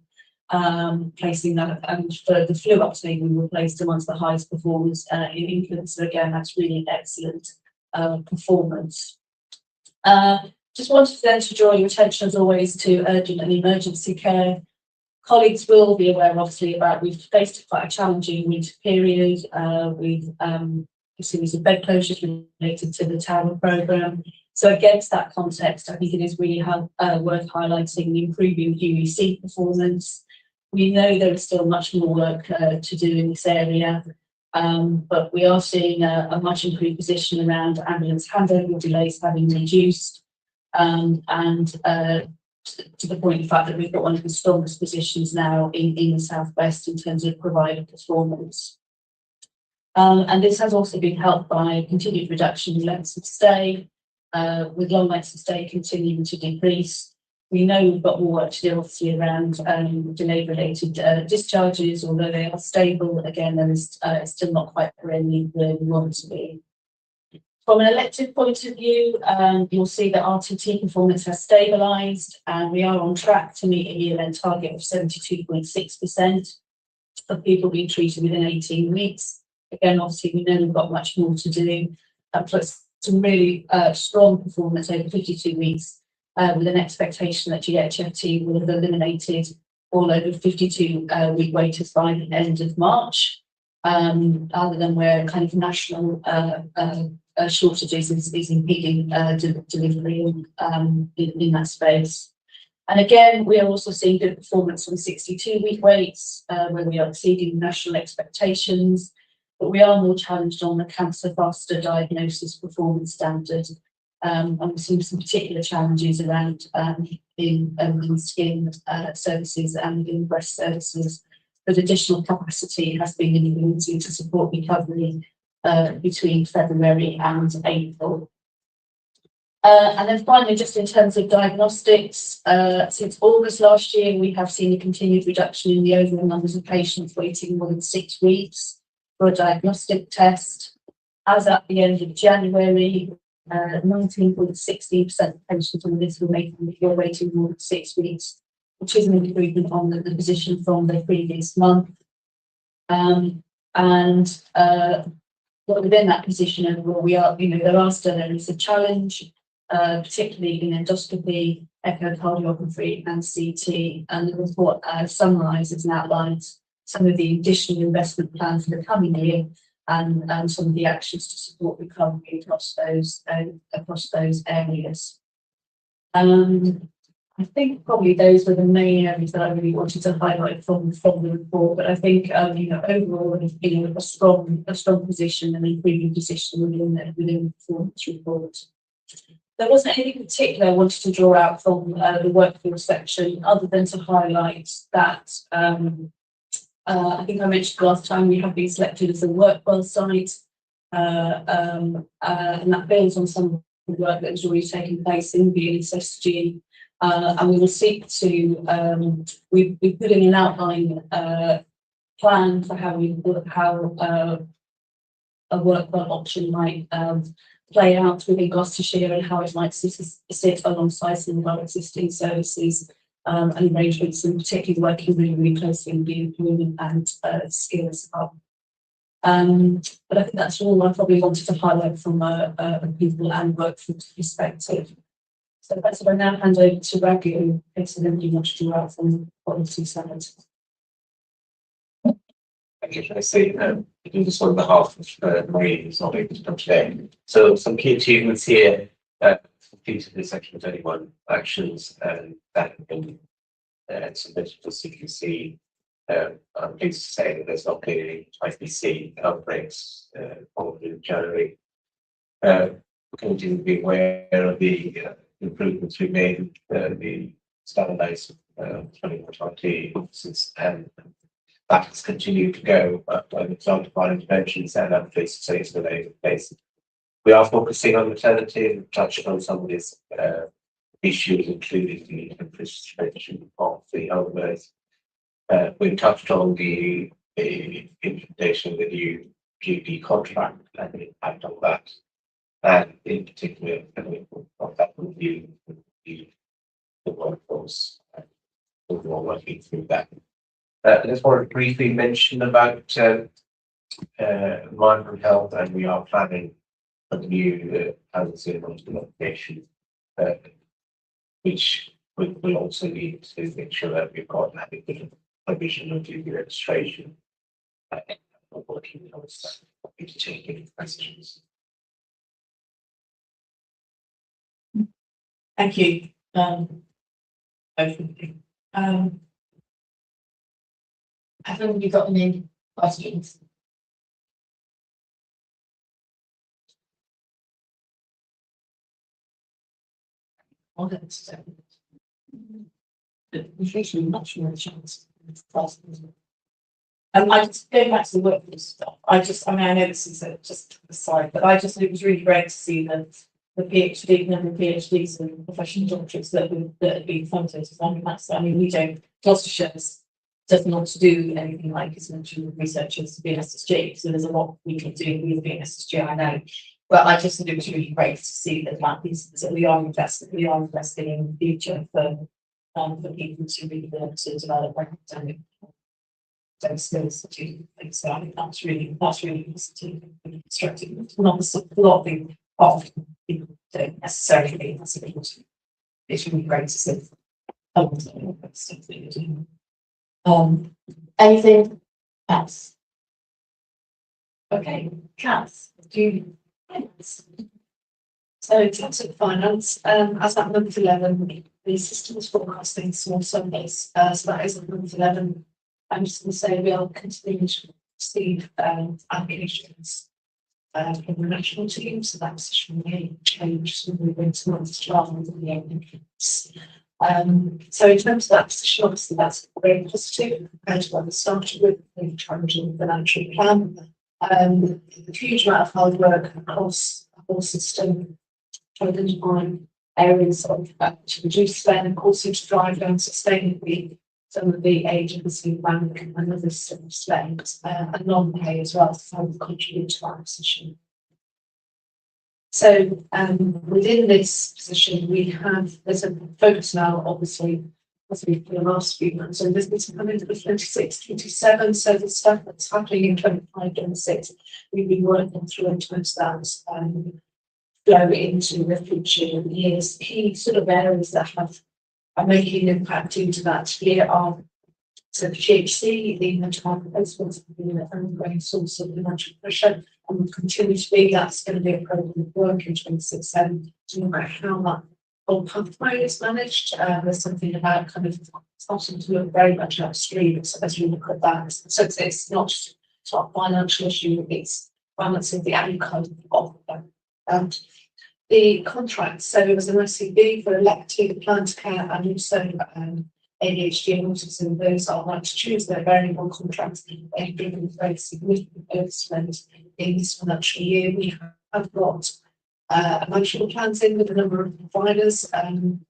placing that, and for the flu uptake we were placed amongst the highest performers in England. So again, that's really excellent performance. Just wanted then to draw your attention as always to urgent and emergency care. Colleagues will be aware obviously about we've faced quite a challenging winter period with a series of bed closures related to the tower programme. So against that context, I think it is really worth highlighting the improving UEC performance. We know there is still much more work to do in this area, but we are seeing a much improved position around ambulance handover delays having reduced, and to the point, in fact, that we've got one of the strongest positions now in the Southwest in terms of provider performance. And this has also been helped by continued reduction in lengths of stay, with long lengths of stay continuing to decrease. We know we've got more work to do, obviously, around delay-related discharges, although they are stable. Again, there is still not quite where we want to be. From an elective point of view, you'll see that RTT performance has stabilised, and we are on track to meet a year-end target of 72.6% of people being treated within 18 weeks. Again, obviously, we know we've got much more to do, plus some really strong performance over 52 weeks, with an expectation that GHFT will have eliminated all over 52-week waiters by the end of March, other than where kind of national shortages is impeding delivery in that space. And again, we are also seeing good performance on 62-week waits, where we are exceeding national expectations, but we are more challenged on the cancer faster diagnosis performance standard. And we've seen some particular challenges around in skin services and in breast services, but additional capacity has been implemented to support recovery between February and April. And then finally, just in terms of diagnostics, since August last year, we have seen a continued reduction in the overall numbers of patients waiting more than 6 weeks for a diagnostic test. As at the end of January, 19.16% of patients on this were waiting more than 6 weeks, which is an improvement on the position from the previous month. Within that position overall, we are, there are still areas of challenge, particularly in endoscopy, echocardiography, and CT. And the report summarises and outlines some of the additional investment plans for the coming year, and some of the actions to support recovery across those areas. I think probably those were the main areas that I really wanted to highlight from the report. But I think overall, a strong position and improving position within the performance report. There wasn't anything particular I wanted to draw out from the workforce section, other than to highlight that I think I mentioned last time we have been selected as a Workwell site, and that builds on some of the work that has already taken place in BNSSG. And we will seek to, we put in an outline plan for how a Workwell option might play out within Gloucestershire, and how it might sit alongside some of our existing services and arrangements, and particularly working really closely with the employment and skills hub. But I think that's all I probably wanted to highlight from a people and workforce perspective. So that's what I now hand over to Raghu, if there's anything much to draw out from the policy side. Thank you. I say, I do this on behalf of Marie, who's not able to come today. So some key achievements here, completed the Section 31 actions, and that have been submitted to CQC. I'm pleased to say that there's not been any IPC outbreaks probably in January. We continue to be aware of the improvements we made, the standardised 2120 offices, and that has continued to go with our interventions and our face-to-face related places. We are focusing on maternity, touching on some of these issues, including the administration of the home birth. We've touched on the implementation of the new GP contract and the impact on that, and in particular, of that review the workforce overall working through that. I just want to briefly mention about mindful health, and we are planning a new housing notification, which will also need to make sure that we've got adequate provision of the registration. Working on that, to take any questions. Thank you. Both of you. Haven't you got any questions? There's usually much more chance. I just going back to the workforce stuff. I mean, I know this is just a side, but it was really great to see that the number of PhDs and professional doctorates that have been funded. I mean, we don't. Gloucestershire does not do anything like as mentioned researchers to be an SSG. So there's a lot we can do with being SSG, I know. But I just think it was really great to see that that we are investing in the future for people to really learn to develop academic skills to do things. So I think that's really positive and constructive. Not a lot of people don't necessarily think that's important. It's really great to see. Anything else? Okay, Cass, do you? So in terms of finance, as at month 11, the system is forecasting small surplus. So that is at month 11. I'm just going to say we are continuing to receive applications from the national team, so that position may change as we move into month 12 and the applicants. So in terms of that position, obviously that's very positive compared to what we started with the challenging financial plan. A huge amount of hard work across the whole system to identify areas of to reduce spend, also to drive down sustainably some of the agency, bank and other spend and non-pay as well, so we contribute to that position. So within this position, there's a focus now, obviously, as we've for the last few months, on business coming to the 26, 27. So the stuff that's happening in 25, 26, we've been working through in terms of that flow into the future years. Key sort of areas that are making an impact into that year are so the GHC, the mental health placements have been an ongoing source of financial pressure and will continue to be. That's going to be a program of work in 26/7 to look at how that whole pathway is managed. There's something about kind of starting to look very much upstream as we look at that. So it's not just a financial issue, it's balancing the outcome of that. The contracts, so it was an ICB for elective planned care and also ADHD and autism. Those are like to choose their variable contracts. They've driven very significant overspend in this financial year. We have got emotional plans in with a number of providers. Going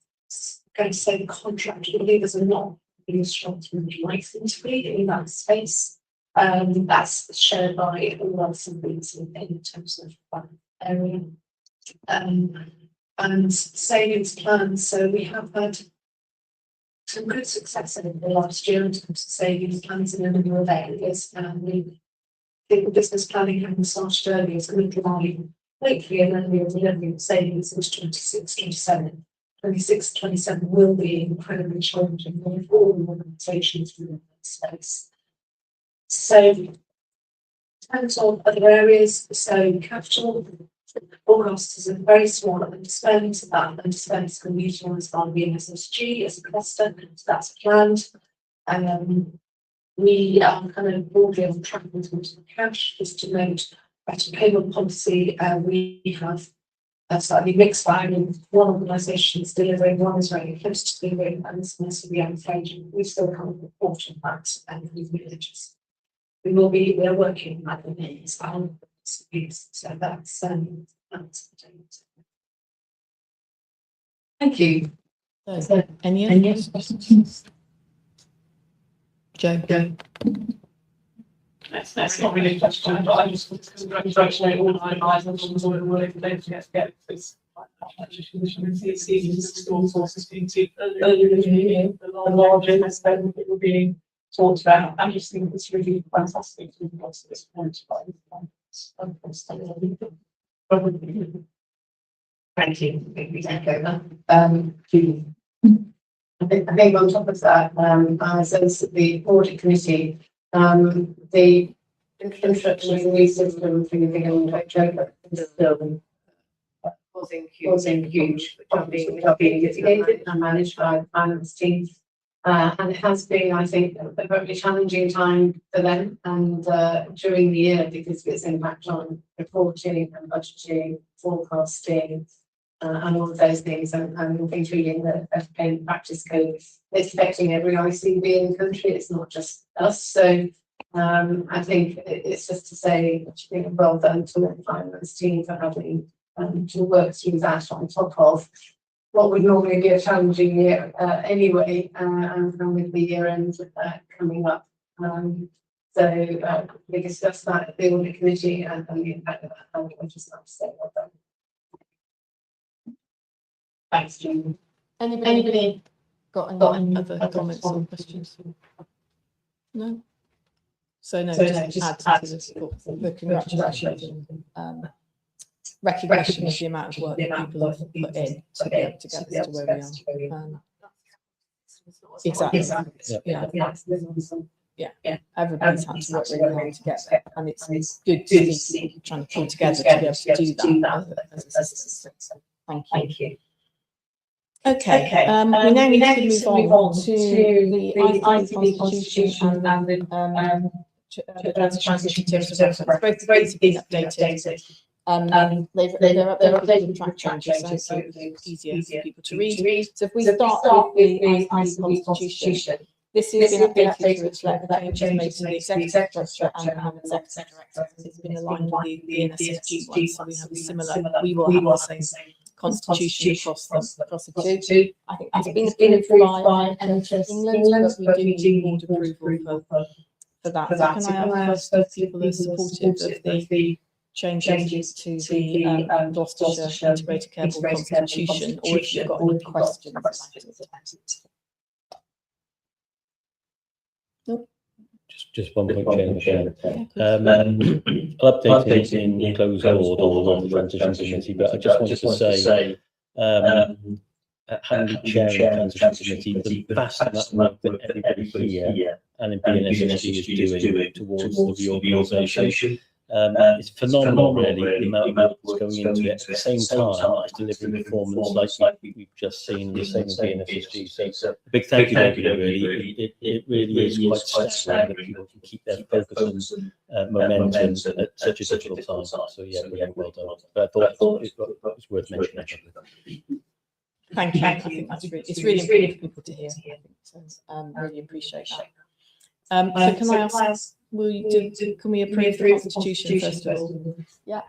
to say the contract leaders are not really as strong as we would like them to be in that space. That's shared by all our siblings in terms of that area. And savings plans. So we have had some good success in the last year in terms of savings plans in a number of areas. We think the business planning having started earlier is going to drive hopefully an earlier delivery of savings into 26, 27. 26, 27 will be incredibly challenging for all organisations within that space. So in terms of other areas, so capital forecasters are very small underspend. That underspend is going to be utilised by the NSSG as a cluster, so that's planned. We are kind of broadly on track in terms of cash. Just to note, better payment policy, we have a slightly mixed bag, and one organisation is delivering, one is very close to delivering, and it's massively unfavourable. We still can't report on that, and we are working at the means. So that's thank you. Is there any other questions? Joe. That's not really a question, but I just want to congratulate all the organisers on the work they don't forget to get this. It's easy to store sources into earlier in the year, the larger spend that were being talked about. I just think it's really fantastic to get to this point. Thank you. We take over. I think on top of that, as the audit committee, the introduction of the new system for the beginning of October is still causing huge, which are being mitigated and managed by the finance team. And it has been, I think, a very challenging time for them and during the year because of its impact on reporting and budgeting, forecasting, and all of those things, and including the payment practice code. It's affecting every ICB in the country. It's not just us. So I think it's just to say, well done to the finance team for having to work through that on top of what would normally be a challenging year anyway, and with the year end coming up. So we discussed that at the audit committee and the impact of that. And I just like to say well done. Thanks, Jane. Anybody got any other comments or questions? No? So no, just add to the congratulations and recognition of the amount of work that people have put in to be able to get us to where we are. Exactly. Yeah. Everybody's had to work really hard to get there, and it's good to see people trying to pull together to be able to do that as a system. Thank you. Okay, we now need to move on to the ICB constitution and the transition terms of reference. Both of these have been updated. They're updated with track changes, so it's easier for people to read. So if we start with the ICB constitution, this has been updated to reflect the changes made to the executive structure and the executive director. It's been aligned with the NSSG one, so we have a similar, we will have the same constitution across the two. I think it's been approved by NHS England, but we do need board approval for that. So can I ask first if people are supportive of the changes to the Gloucestershire Integrated Care Board constitution, or if you've got any questions about it? Nope. Just one point, Chair. I'll update it in close board on the transition committee, but I just wanted to say, having been chairing the transition committee, the vast amount of work that everybody here and in BNSSG is doing towards the reorganisation. It's phenomenal, really, the amount of work that's going into it. At the same time, it's delivering performance like we've just seen the same in BNSSG. So a big thank you to everybody, really. It really is quite staggering that people can keep their focus and momentum at such a difficult time. So yeah, really well done. But I thought it was worth mentioning. Thank you. I think that's it's really important for people to hear. I think so. Really appreciate that. So can I ask? Can we approve the constitution first of all? Yeah.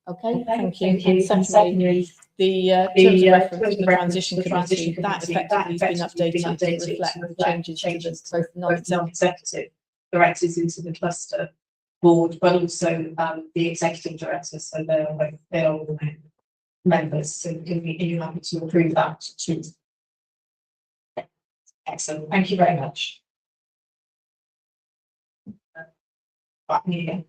Okay, thank you. And secondly, the terms of reference for the transition committee, that effectively has been updated to reflect the changes to both non-executive directors into the cluster board, but also the executive directors, so they're all members. So are you happy to approve that too? Excellent. Thank you very much. The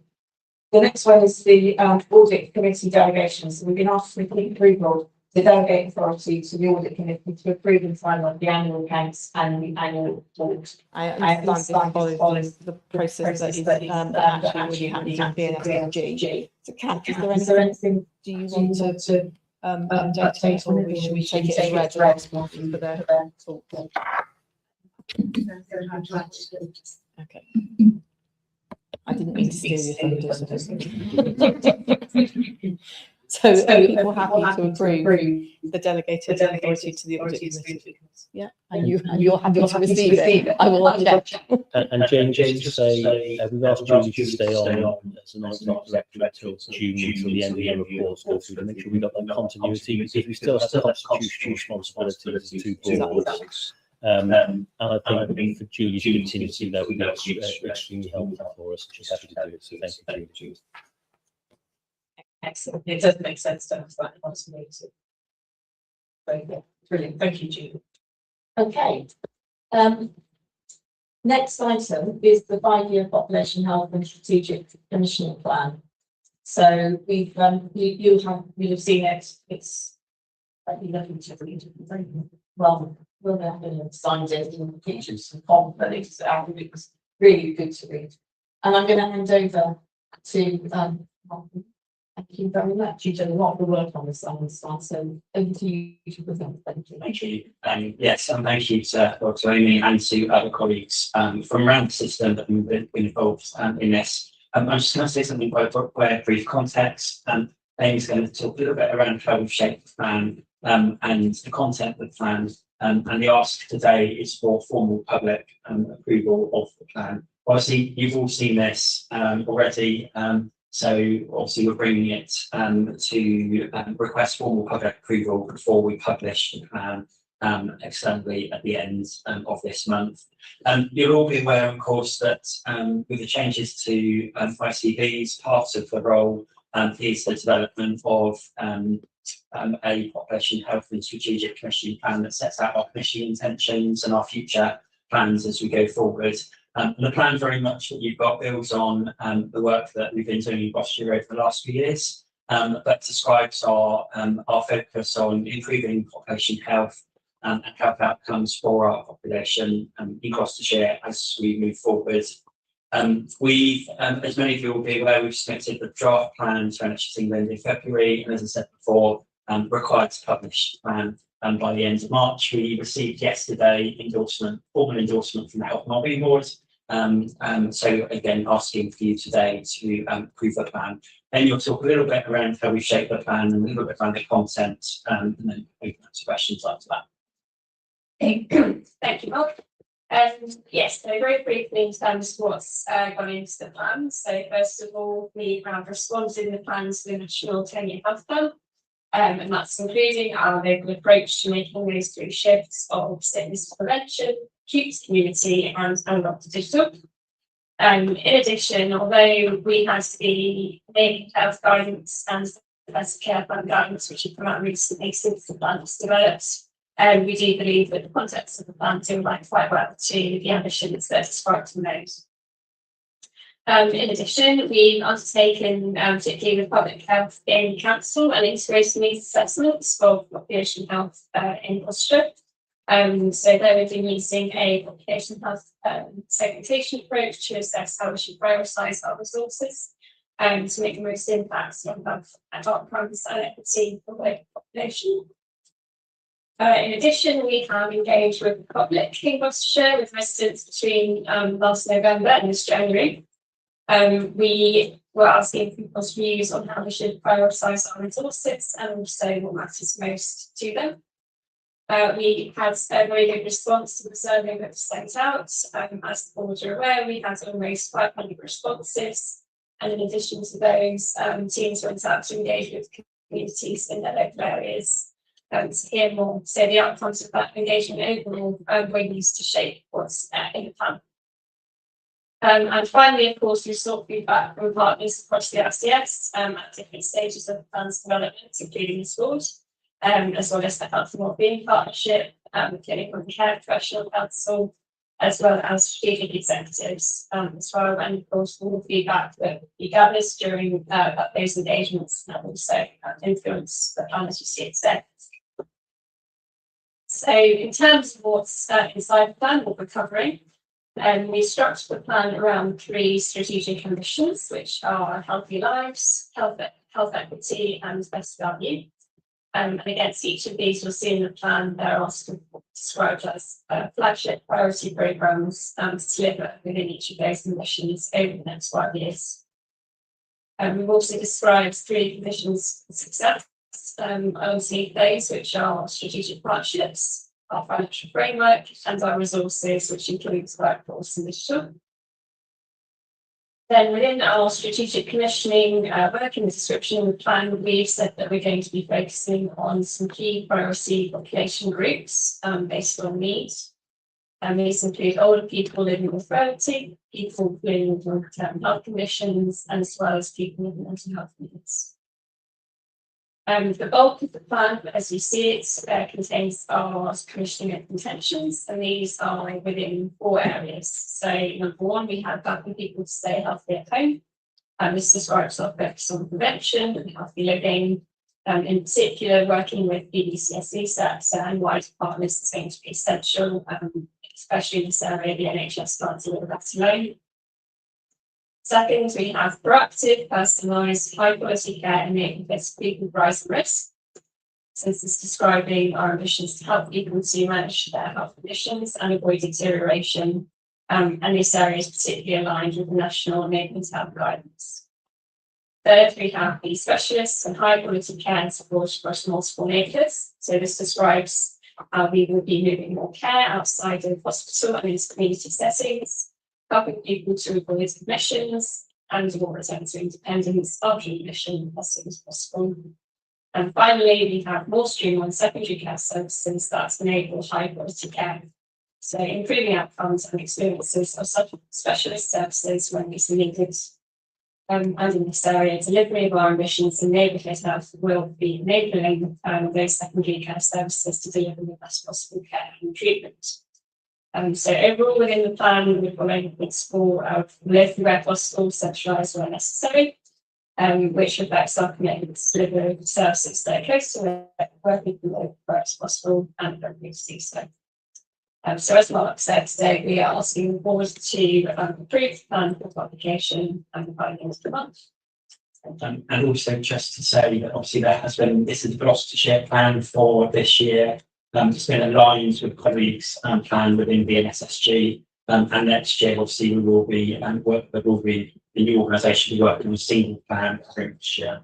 next one is the audit committee delegations. So we've been asked to complete approval to delegate authority to the audit committee to approve and sign on the annual accounts and the annual report. I understand this follows the process that is actually already happening in BNSSG. So Kat, is there anything do you want to update it, or should we take it as read and ask more for their thoughts? Okay. I didn't mean to steal your thunder. So are people happy to approve the delegated authority to the audit committee? Yeah, and you're happy to receive it? I will object. And Jane, just to say, we've asked Julie to stay on as an executive director until June, until the end of the reports go through, to make sure we've got that continuity, because we still have constitutional responsibilities as two boards. And I think for Julie to continue to do that would be extremely helpful for us. She's happy to do it, so thank you, Julie. Excellent. It does make sense to have that continuity. So yeah, brilliant. Thank you, Julie. Okay. Next item is the 5-year population health and strategic commissioning plan. So we've you'll have seen it. It's nothing to read. Well, we'll have been signed it in the pictures and font, but it was really good to read. And I'm going to hand over to Thank you very much. You've done a lot of the work on this on so over to you to present. Thank you. Thank you. Yes, and thank you to Dr. Amy and to other colleagues from around the system that have been involved in this. I'm just going to say something by brief context. Amy's going to talk a little bit around how we've shaped the plan and the content of the plan. And the ask today is for formal public approval of the plan. Obviously, you've all seen this already. So obviously we're bringing it to request formal public approval before we publish the plan externally at the end of this month. You'll all be aware, of course, that with the changes to ICBs, part of the role is the development of a population health and strategic commissioning plan that sets out our commissioning intentions and our future plans as we go forward. The plan very much that you've got builds on the work that we've been doing in Gloucestershire over the last few years, but describes our focus on improving population health and health outcomes for our population in Gloucestershire as we move forward. We've, as many of you will be aware, we've submitted the draft plan to NHS England in February, and as I said before, required to publish the plan by the end of March. We received yesterday formal endorsement from the Health and Wellbeing Board. So again, asking for you today to approve the plan. Then you'll talk a little bit around how we shape the plan and a little bit around the content, and then open up to questions after that. Thank you, Mark. Yes, so very briefly in terms of what's gone into the plan. So first of all, we have responded in the plan to the National 10-Year Health Plan, and that's including our local approach to making those 3 shifts of sickness prevention, acute community, and unlock to digital. In addition, although we had the main health guidance and the best care plan guidance, which have come out recently since the plan was developed, we do believe that the context of the plan do align quite well to the ambitions that are described in those. In addition, we've undertaken, particularly with public health in council, and integrated needs assessments of population health in Gloucestershire. So there we've been using a population health segmentation approach to assess how we should prioritise our resources to make the most impact on health and outcomes and equity for the population. In addition, we have engaged with the public in Gloucestershire with residents between last November and this January. We were asking people's views on how we should prioritise our resources and also what matters most to them. We had a very good response to the survey that was sent out. As the board are aware, we had almost 500 responses, and in addition to those, teams went out to engage with communities in their local areas to hear more. So the outcomes of that engagement overall were used to shape what's in the plan. And finally, of course, we sought feedback from partners across the RCS at different stages of the plan's development, including the schools, as well as the Health and Wellbeing Partnership, the Clinical and Care Professional Council, as well as strategic executives as well. And of course, all the feedback that we gathered during those engagements and also influence the plan as you see it today. So in terms of what's inside the plan, what we're covering, we structured the plan around 3 strategic ambitions, which are healthy lives, health equity, and best value. And against each of these, you'll see in the plan there are described as flagship priority programmes to deliver within each of those ambitions over the next 5 years. We've also described 3 conditions for success. Obviously those which are strategic partnerships, our financial framework, and our resources, which includes workforce and digital. Then within our strategic commissioning work in the description of the plan, we've said that we're going to be focusing on some key priority population groups based on needs. And these include older people living with frailty, people living with long-term health conditions, and as well as people with mental health needs. The bulk of the plan, as you see it, contains our commissioning intentions, and these are within 4 areas. So number 1, we have helping people to stay healthy at home. This describes our focus on prevention and healthy living. In particular, working with BDCSE sector and wider partners is going to be essential, especially in this area, the NHS can't deliver that alone. Second, we have proactive, personalised, high quality care enabling people with rise and risk. So this is describing our ambitions to help people to manage their health conditions and avoid deterioration. And this area is particularly aligned with the National Enabling Health Guidance. Third, we have the specialists and high quality care and support across multiple neighbourhoods. So this describes how we will be moving more care outside of hospital and into community settings, helping people to avoid admissions and or return to independence after admission as soon as possible. And finally, we have more streamlined secondary care services that enable high quality care. So improving outcomes and experiences of such specialist services when it's needed. And in this area, delivery of our ambitions in neighbourhood health will be enabling those secondary care services to deliver the best possible care and treatment. So overall within the plan, we're following the principle of local where possible, centralised where necessary, which reflects our commitment to deliver services that are close to where people live, where it's possible, and where we do so. So as Mark said today, we are asking the board to approve the plan for publication by the end of the month. And also just to say that obviously this is the Gloucestershire plan for this year. It's been aligned with colleagues' plan within the NSSG. And next year, obviously, we will be the new organisation working on a single plan for each year.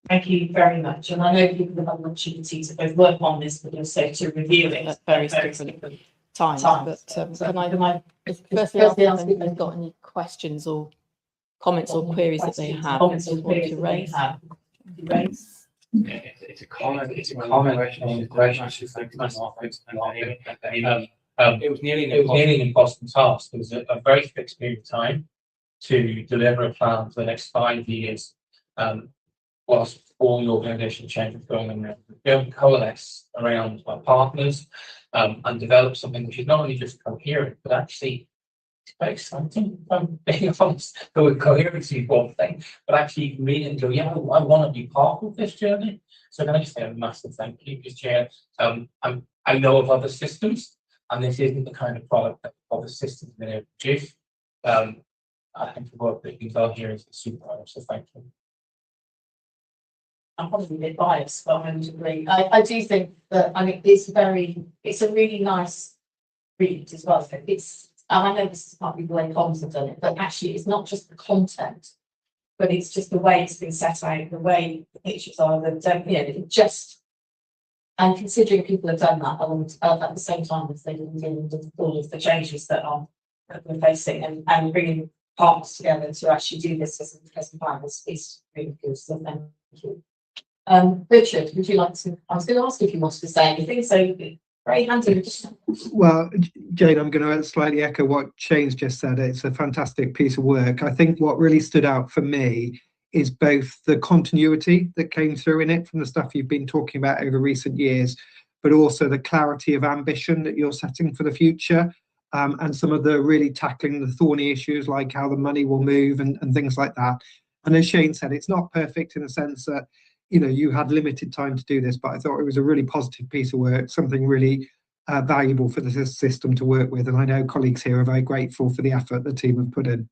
Thank you very much. And I know people have had an opportunity to both work on this, but also to review it at various different times. But can I firstly ask if anybody's got any questions or comments or queries that they have? Comments or queries that they have. It's a common question. It was nearly an impossible task. It was a very fixed period of time to deliver a plan for the next 5 years. Whilst all the organisational change was going on, be able to coalesce around our partners and develop something which is not only just coherent, but actually it's very exciting. Being honest, the coherency is one thing, but actually you can read it and go, yeah, I want to be part of this journey. So can I just say a massive thank you, because Chair, I know of other systems, and this isn't the kind of product that other systems have been able to produce. I think the work that you've done here is super, so thank you. I'm probably a bit biased, but I would agree. I do think that it's a really nice read as well. And I know this is partly the way comms have done it, but actually it's not just the content, but it's just the way it's been set out, the way the pictures are, and considering people have done that at the same time as they didn't deal with all of the changes that we're facing, and bringing partners together to actually do this as a plan is really good. So thank you. Richard, would you like to? I was going to ask if you wanted to say anything, so very handy. Well, Jane, I'm going to slightly echo what Shane's just said. It's a fantastic piece of work. I think what really stood out for me is both the continuity that came through in it from the stuff you've been talking about over recent years, but also the clarity of ambition that you're setting for the future, and some of the really tackling the thorny issues like how the money will move and things like that. And as Shane said, it's not perfect in the sense that you had limited time to do this, but I thought it was a really positive piece of work, something really valuable for the system to work with. And I know colleagues here are very grateful for the effort the team have put in.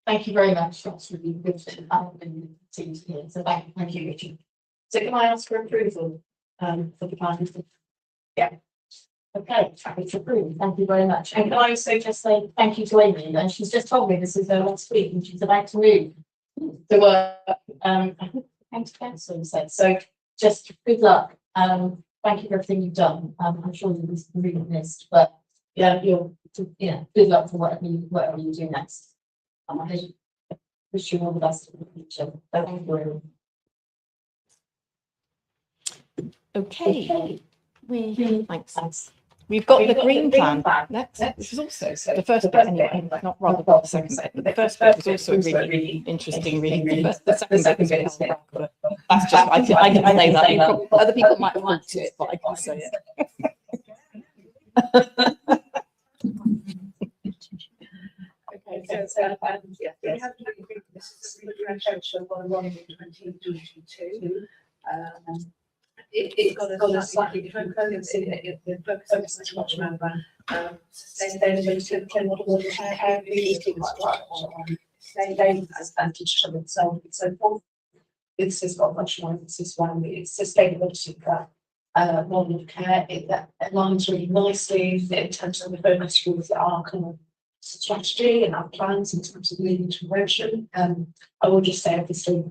Thank you very much. That's really good to have the team here. So thank you, Richard. So can I ask for approval for the plan? Yeah. Okay, happy to approve. Thank you very much. And can I also just say thank you to Amy? And she's just told me this is her last week and she's about to move to work. I think County Council said so. Just good luck. Thank you for everything you've done. I'm sure you'll be really missed, but good luck for whatever you do next. I wish you all the best in the future. Thank you. Okay. Thanks. We've got the green plan next, which is also the first bit anyway, not rather the second bit, but the first bit was also really interesting reading. The second bit was held back, but that's just, I can say that. Other people might have looked to it, but I can say it. Okay, so we have this is the differential 1 in 2022. it's got a slightly different focus in it. The focus is much more about sustainability of clinical care, keeping sustainable advantage to itself and so forth. This has got much more emphasis around its sustainability of that model of care. That aligns really nicely in terms of the focus with our kind of strategy and our plans in terms of leading intervention. I will just say, obviously,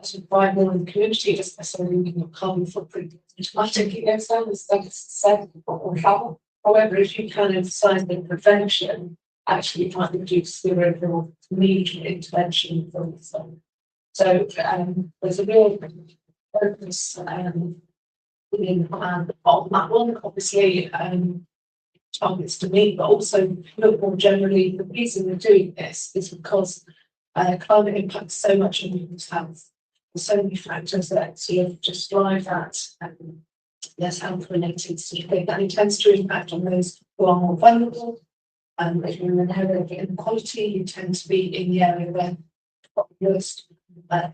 as a viable in the community, just necessarily looking at carbon footprint automatically goes down, as Douglas said, or travel. However, if you can emphasise the prevention, actually it might reduce the overall need for intervention from the sun. So there's a real focus within the plan on that one. Obviously, targets to meet, but also look more generally. The reason we're doing this is because climate impacts so much on people's health. There's so many factors that sort of just drive that less health-related sort of thing, and it tends to impact on those who are more vulnerable. If you're in an area of inequality, you tend to be in the area where populist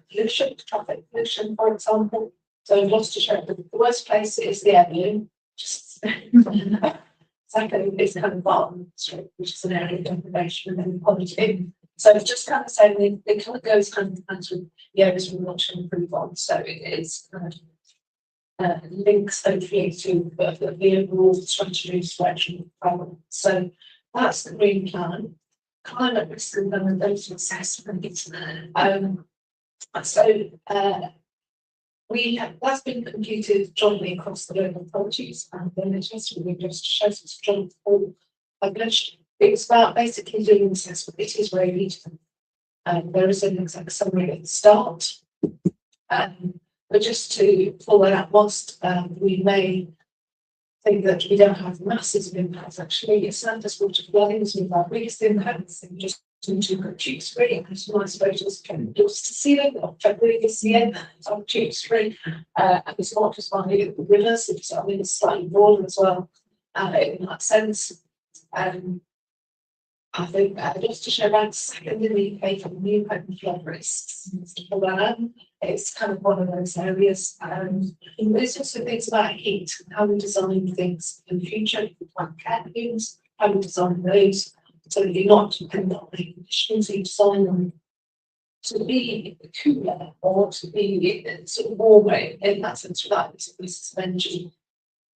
pollution, traffic pollution, for example. So in Gloucestershire, the worst place is the avenue. Just second is kind of bottom street, which is an area of deprivation and inequality. So it's just kind of saying it kind of goes hand in hand with the areas we want to improve on. So it is kind of links hopefully to the overall strategy direction of so that's the green plan. Climate risk and vulnerability assessment. That's been computed jointly across the local authorities and the NHS. We just showed it's joint all published. It's about basically doing an assessment. It is very detailed. There is an exact summary at the start. But just to pull that out, whilst we may think that we don't have masses of impacts, actually, surface water flooding is one of our biggest impacts. And just into Tewkesbury, and some nice photos came to see them on February this year. It's on Tewkesbury, and it's not just by the rivers, it's slightly broader as well in that sense. I think Gloucestershire ranks second in the UK for new open flood risks. It's kind of one of those areas. There's also things about heat and how we design things in the future. If we plant care units, how we design those so that you're not dependent on the conditions. You design them to be cooler or to be sort of warmer in that sense without this energy.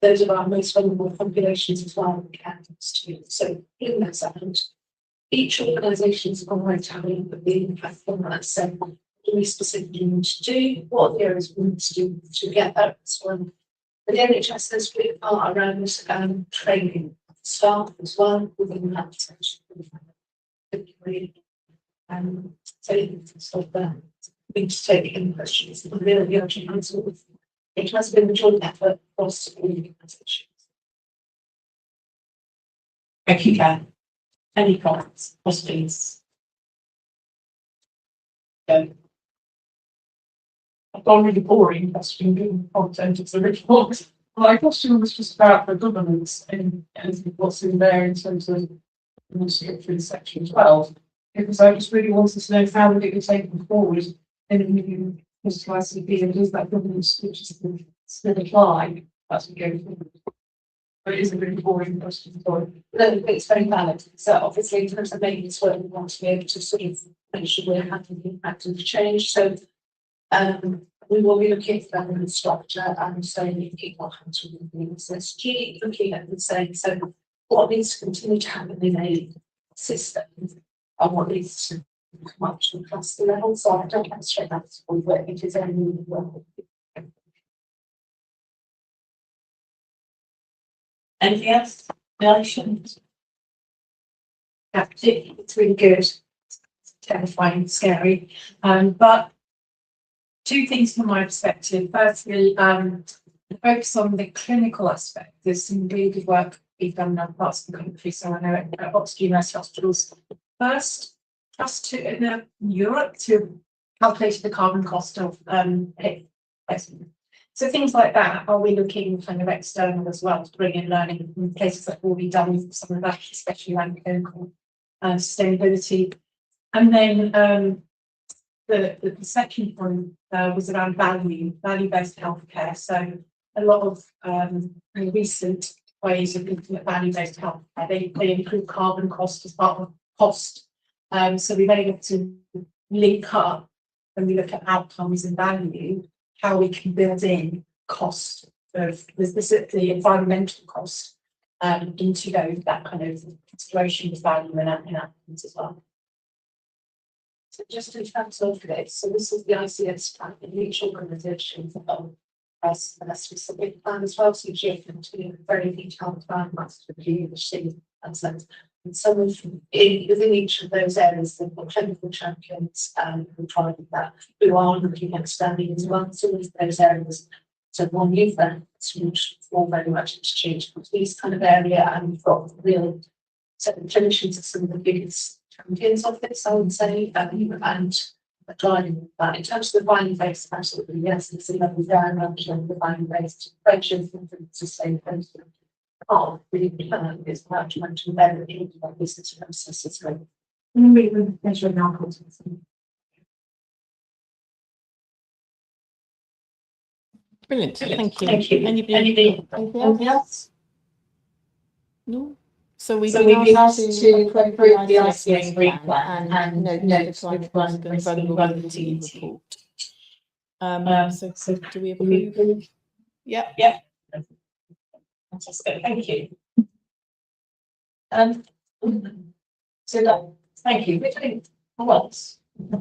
Those are our most vulnerable populations as well. So in that sense, each organisation is going to have the impact on that. So what do we specifically need to do? What are the areas we need to do to get that as well? The NHS has been part around training staff as well within that section. So you can stop there. We need to take any questions. Really urgent answer. It has been a joint effort across all organisations. Thank you, Claire. Any comments, questions? I've gone really boring question given the content of the report. My question was just about the governance and what's in there in terms of the through section 12, because I just really wanted to know how would it be taken forward in the new ICB, and does that governance which is still apply as we go forward? But it is a really boring question. Sorry. No, it's very valid. So obviously, in terms of making this work, we want to be able to sort of make sure we're having the impact of the change. So we will be looking at the governance structure and saying what happens with the SSG, looking at and saying, so what needs to continue to happen in a system and what needs to come up to the cluster level. So I don't demonstrate that at all, but it is only well. Anything else? Relations? Absolutely, it's really good. It's terrifying, scary. But two things from my perspective. Firstly, the focus on the clinical aspect. There's some really good work being done in other parts of the country. So I know at Oxford University Hospitals first trust to in Europe to calculate the carbon cost of hip replacement. So things like that, are we looking kind of external as well to bring in learning from places that have already done some of that, especially around clinical sustainability? And then the second one was around value-based healthcare. So a lot of recent ways of looking at value-based healthcare, they include carbon cost as part of cost. So we've been able to link up when we look at outcomes and value, how we can build in cost of the environmental cost into that kind of consideration of value and outcomes as well. So just in terms of this, so this is the ICS plan, and each organisation has a specific plan as well. So each year can do a very detailed plan, that's the leadership and some of within each of those areas, they've got clinical champions who try that, who are looking at expanding as well. Some of those areas, so one youth events, which fall very much into change these kind of area, and we've got real set of clinicians are some of the biggest champions of this, I would say, and driving that. In terms of the value-based, absolutely yes, it's a level down on the value-based approaches and sustainability. Oh, really is much better in the business processes. We measure outcomes. Brilliant. Thank you. Anything else? No. So we've So been we've been asked to approve the ICS green plan plan and note the climate risk and vulnerability report. So do we approve? Yeah. Fantastic, thank you. So that, thank you. What else? I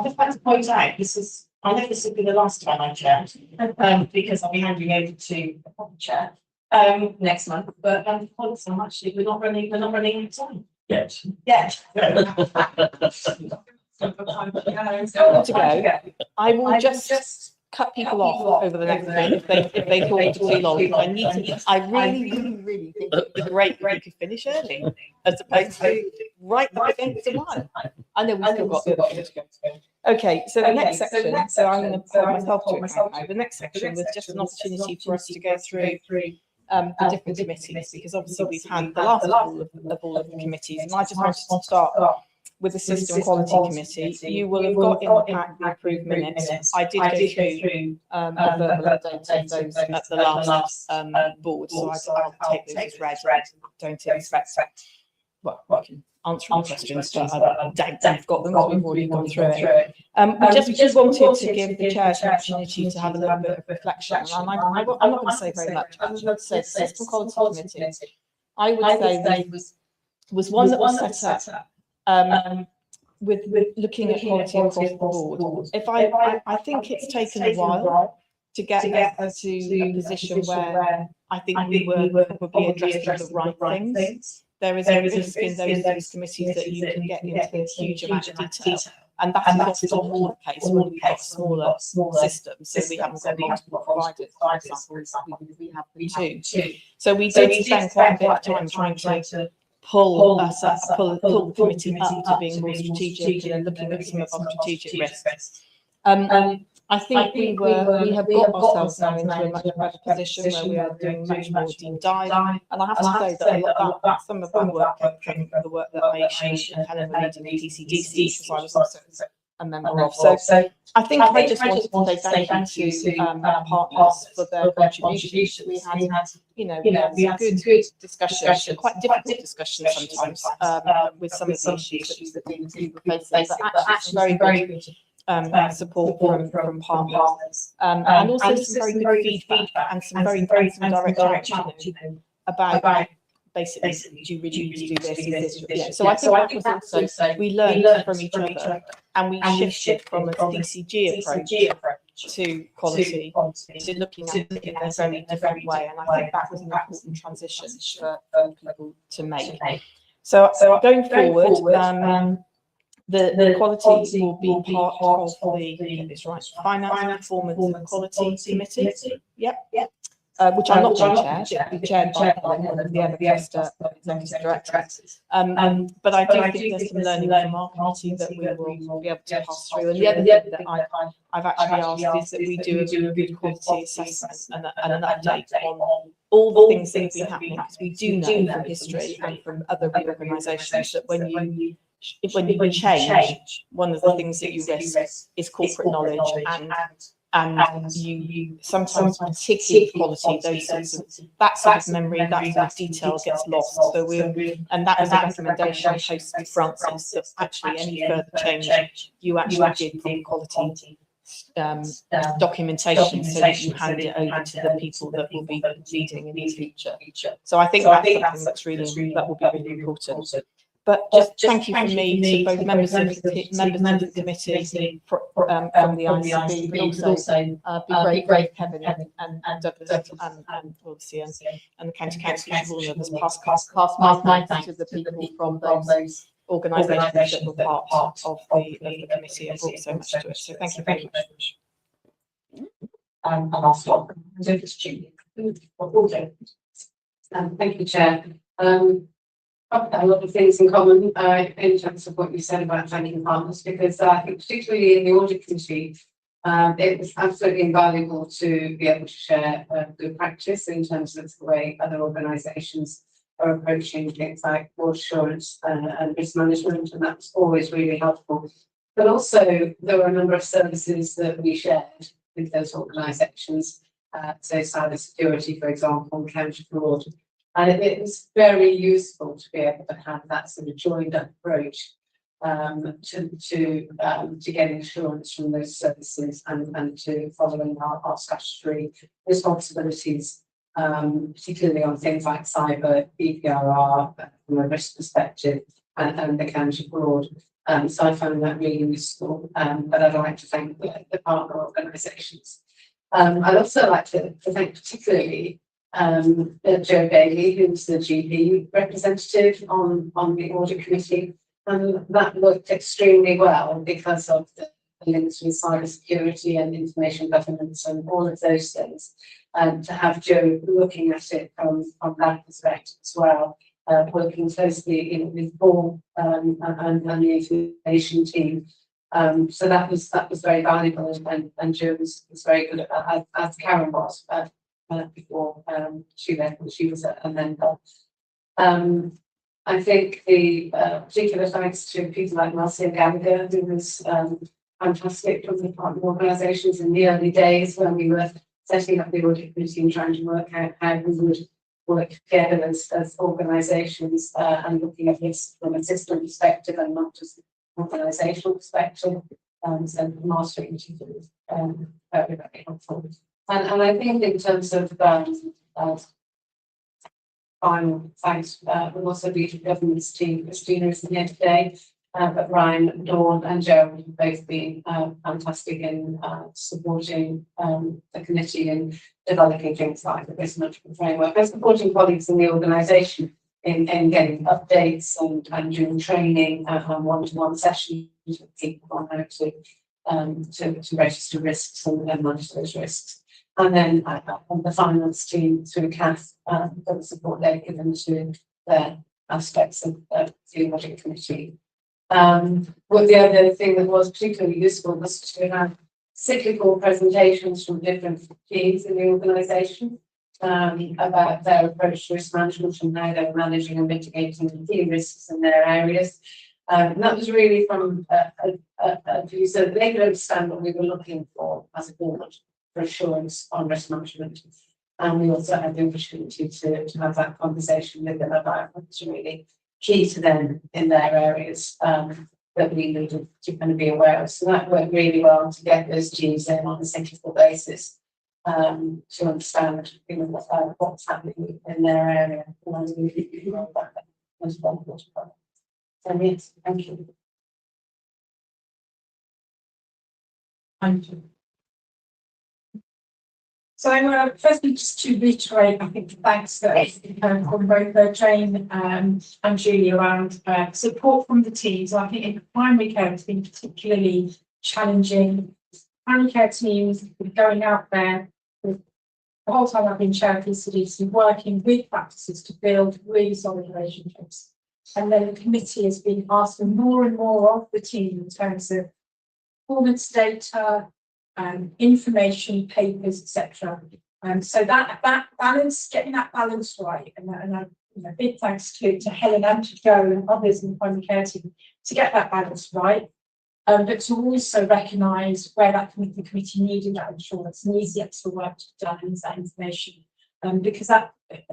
just like to point out, I know this will be the last time I chair, because I'll be handing over to the proper chair next month. But actually, we're not running out of time. Yes. Yet. To go. I will just cut people off over the next bit if they talk too long. I really think it would be great if we could finish early as opposed to right up against the wire. I know we've still got the other bit to go. Okay, so the next section, so I'm going to hold myself to account now. The next section was just an opportunity for us to go through the different committees, because obviously we've had the last of all of the committees, and I just wanted to start with the System Quality Committee. You will have got in the pack the approved minutes. I did go through a verbal update of those at the last board, so I'll take those as read. Don't expect, well, I can answer any questions, but I doubt they've got them because we've already gone through it. We just wanted to give the chair an opportunity to have a little bit of reflection, and I'm not going to say very much. I'm going to say the System Quality Committee, I would say was one that was set up with looking at quality across the board. I think it's taken a while to get us to a position where I think we were probably addressing the right things. There is a risk in those committees that you can get into a huge amount of detail, and that is often more the case when we've got smaller systems. So we haven't got multiple providers, for example, we have them too. So we did spend quite a bit of time trying to pull the committee up to being more strategic and looking at some of our strategic risks. I think we have got ourselves now into a much better position where we are doing much more deep dive. And I have to say that some of that work came from the work that Aisha and Helen were leading in DCDC, which I was also a member of. So I think I just wanted to say thank you to our partners for their contributions. We had some good discussions, quite difficult discussions sometimes with some of the issues that we were facing, but actually very good support from partners, and also some very good feedback and some very direct direction about basically, do you really need to do this? Is this? So I think that was also, we learned from each other, and we shifted from a DCG approach to quality to looking at it in a very different way, and I think that was an important transition for people to make. So going forward, the quality will be part of the Finance, Performance and Quality Committee. Yep. Which I'm not going to chair. It'll be chaired by the other cluster executive directors. But I do think there's some learning from our committee that we will be able to pass through. And the other thing that I've actually asked is that we do a good quality assessment and an update on all the things that have been happening, because we do know from history and from other reorganisations that when you when you change, one of the things that you risk is corporate knowledge, and you sometimes, particularly quality, those sorts of that sort of memory, that sort of detail gets lost. So and that was a recommendation post Francis, that actually any further change you actually give good quality documentation, so that you hand it over to the people that will be leading in the future. So I think that's something that's really, that will be really important. But just thank you from me to both members of the committee from the ICB, but also be great Kevin and Douglas and obviously and the county councillors, all of us pass my thanks to the people from those organisations that were part of the committee and brought so much to it. So thank you very much. And I'll stop. Thank you, Chair. A lot of things in common in terms of what you said about thanking partners, because I think particularly in the audit committee, it was absolutely invaluable to be able to share good practice in terms of the way other organisations are approaching things like fraud assurance and risk management, and that's always really helpful. But also there were a number of services that we shared with those organisations, so cyber security, for example, and counter fraud. And it was very useful to be able to have that sort of joined up approach to getting assurance from those services and to following our statutory responsibilities, particularly on things like cyber, EPRR, from a risk perspective, and the counter fraud. So I found that really useful, but I'd like to thank the partner organisations. I'd also like to thank particularly Joe Bailey, who's the GP representative on the audit committee, and that worked extremely well because of the links with cyber security and information governance and all of those things. And to have Joe looking at it from that perspective as well, working closely with Paul and the information team. So that was very valuable, and Joe was very good at that, as Karen was. Before she left, and she was a member. I think the particular thanks to people like Marcia Gallagher, who was fantastic from the partner organisations in the early days when we were setting up the audit committee and trying to work out how we would work together as organisations and looking at this from a system perspective and not just an organisational perspective. So Marcia in particular was very, very helpful. And I think in terms of final thanks, we'll also be to the governance team. Christina isn't here today, but Ryan, Dawn and Joe have both been fantastic in supporting the committee in developing things like the risk management framework and supporting colleagues in the organisation in getting updates and doing training and one-to-one sessions with people on how to register risks and manage those risks. And then on the finance team through Kath, the support they've given to their aspects of the audit committee. Well, the other thing that was particularly useful was to have cyclical presentations from different teams in the organisation about their approach to risk management and how they're managing and mitigating the key risks in their areas. And that was really from a view so that they could understand what we were looking for as a board for assurance on risk management. And we also had the opportunity to have that conversation with them about what's really key to them in their areas that we needed to kind of be aware of. So that worked really well to get those teams in on a cyclical basis to understand what's happening in their area. And as well. So yes, thank you. Thank you. So firstly, just to reiterate, I think the thanks that from both Jane and Julie around support from the teams. I think in primary care it's been particularly challenging. Primary care teams going out there with the whole time I've been chair of PCDs and working with practices to build really solid relationships. And then the committee has been asking more and more of the team in terms of performance data, information, papers, etc. And so that balance, getting that balance right, and big thanks to Helen and to Joe and others in the primary care team to get that balance right. But to also recognise where that committee needed that assurance, needs the extra work to be done, needs that information. Because that,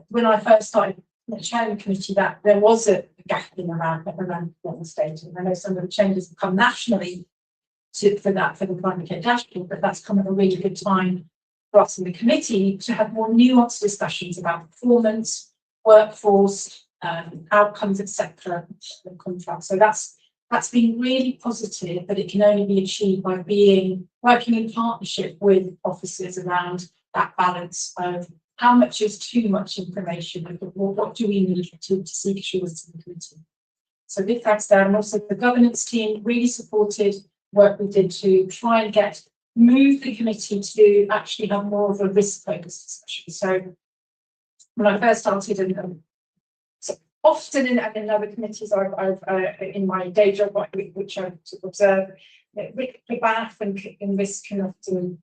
when I first started chairing the committee, that there was a gap in around the state. And I know some of the changes have come nationally for the primary care dashboard, but that's come at a really good time for us in the committee to have more nuanced discussions about performance, workforce, outcomes, etc. contracts. So that's been really positive, but it can only be achieved by working in partnership with officers around that balance of how much is too much information and what do we need to seek assurance in the committee. So big thanks there, and also the governance team really supported work we did to try and move the committee to actually have more of a risk focused discussion. So when I first started, and so often in other committees I've in my day job, which I observe, BAF and risk can often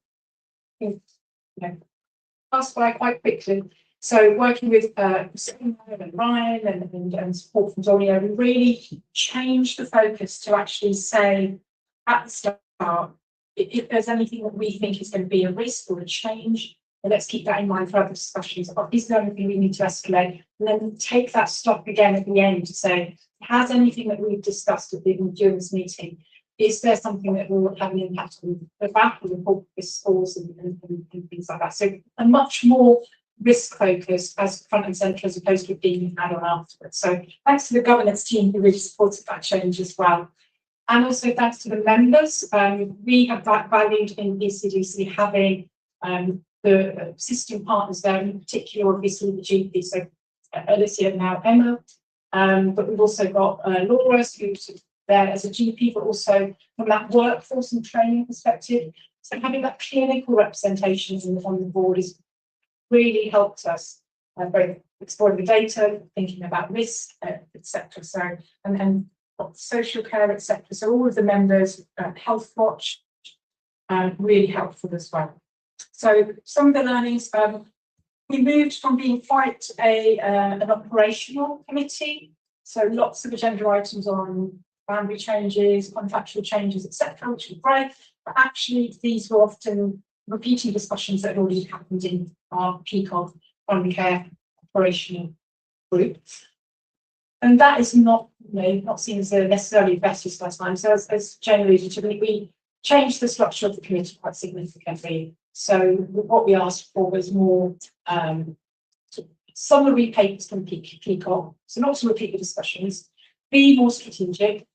pass by quite quickly. So working with and Ryan and support from Donia, we really changed the focus to actually say at the start, if there's anything that we think is going to be a risk or a change, and let's keep that in mind for other discussions. Is there anything we need to escalate? And then take that stop again at the end to say, has anything that we've discussed during this meeting, is there something that will have an impact on the back of the scores and things like that? So a much more risk focused as front and centre as opposed to being had on afterwards. So thanks to the governance team who really supported that change as well. And also thanks to the members. We have valued in ECDC having the system partners there, in particular obviously the GP, so Alicia and now Emma. But we've also got Laura, who's there as a GP, but also from that workforce and training perspective. So having that clinical representation on the board has really helped us both exploring the data, thinking about risk, etc. So and social care, etc. So all of the members, Health Watch, really helpful as well. So some of the learnings, we moved from being quite an operational committee, so lots of agenda items on boundary changes, contractual changes, etc., which was great. But actually, these were often repeating discussions that had already happened in our PCOG primary care operational group. And that is not seen as necessarily the best use of our time. So as generally, we changed the structure of the committee quite significantly. So what we asked for was more summary papers from PCOG, so not to repeat the discussions, be more strategic,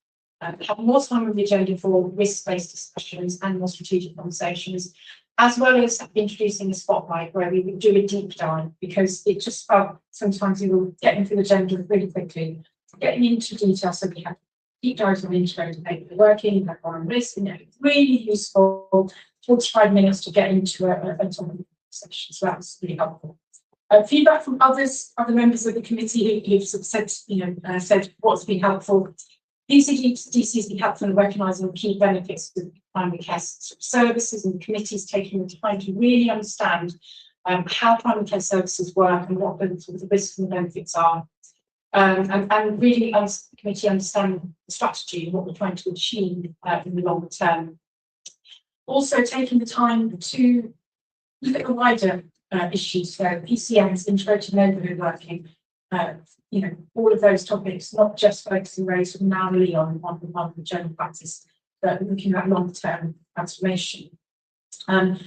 have more time on the agenda for risk-based discussions and more strategic conversations, as well as introducing a spotlight where we would do a deep dive, because it just felt sometimes we were getting through the agenda really quickly, getting into detail. So we had deep dives on integrated paper working, like on risk, really useful 45 minutes to get into a topic session. So that was really helpful. Feedback from other members of the committee who've said, said what's been helpful. ECDC has been helpful in recognising key benefits of primary care services, and the committees taking the time to really understand how primary care services work and what the risks and benefits are. And really the committee understand the strategy and what we're trying to achieve in the longer term. Also taking the time to look at the wider issues, so PCNs, integrated neighbourhood working, all of those topics, not just focusing very sort of narrowly on the general practice, but looking at long-term transformation. The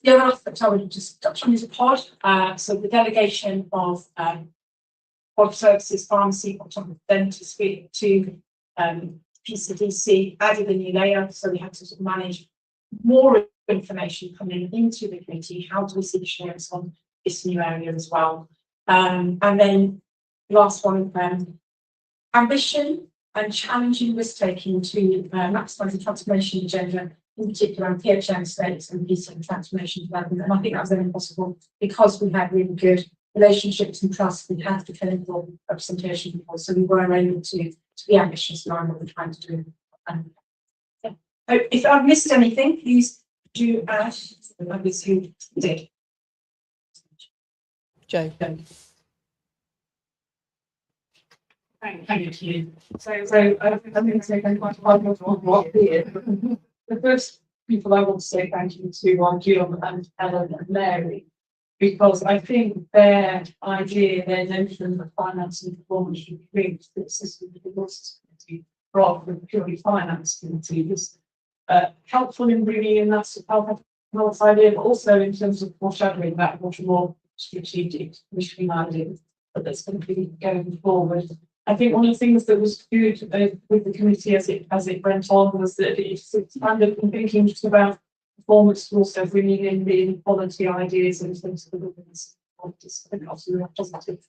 other aspect I would just touch on is a pod. So the delegation of pod services, pharmacy, dentistry to PCDC added a new layer, so we had to sort of manage more information coming into the committee. How do we see assurance on this new area as well? And then last one, ambition and challenging risk-taking to maximise the transformation agenda, in particular on PHM states and PCM transformation development. And I think that was only possible because we had really good relationships and trust. We had the clinical representation before, so we were able to be ambitious in what we're trying to do. If I've missed anything, please do add. Others who did. Joe. Thank you. So I'm going to say thank you to here. The first people I want to say thank you to are Jill and Ellen and Mary, because I think their idea, their notion of finance and performance should be linked to the system of the resources committee rather than purely finance committee was helpful in bringing in that support idea, but also in terms of foreshadowing that much more strategic mission idea that's going to be going forward. I think one of the things that was good with the committee as it went on was that it's expanded from thinking just about performance to also bringing in the inequality ideas and things of the governance. I think that's really positive.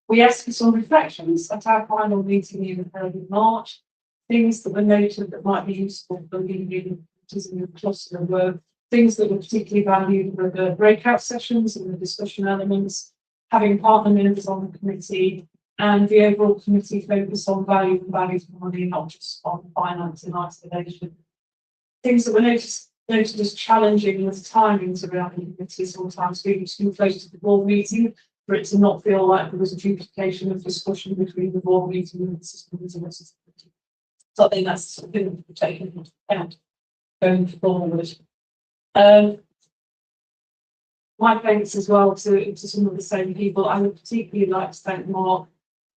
We asked for some reflections at our final meeting in early March. Things that were noted that might be useful for leading in the cluster were things that were particularly valued were the breakout sessions and the discussion elements, having partner members on the committee, and the overall committee focus on value and value for money, not just on finance in isolation. Things that were noted as challenging was timings around the committee, sometimes being too close to the board meeting for it to not feel like there was a duplication of discussion between the board meeting and the systems and the committee. So I think that's something that we've taken into account going forward. My thanks as well to some of the same people. I would particularly like to thank Mark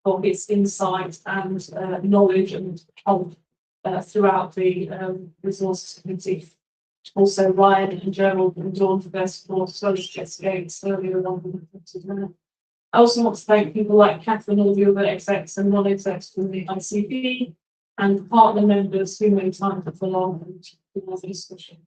for his insight and knowledge and help throughout the resources committee. Also Ryan and Gerald and Dawn for their support as well as Jess Gates earlier on in the committee. I also want to thank people like Catherine, all the other execs and non-execs from the ICB, and partner members who made time to come along and have a discussion.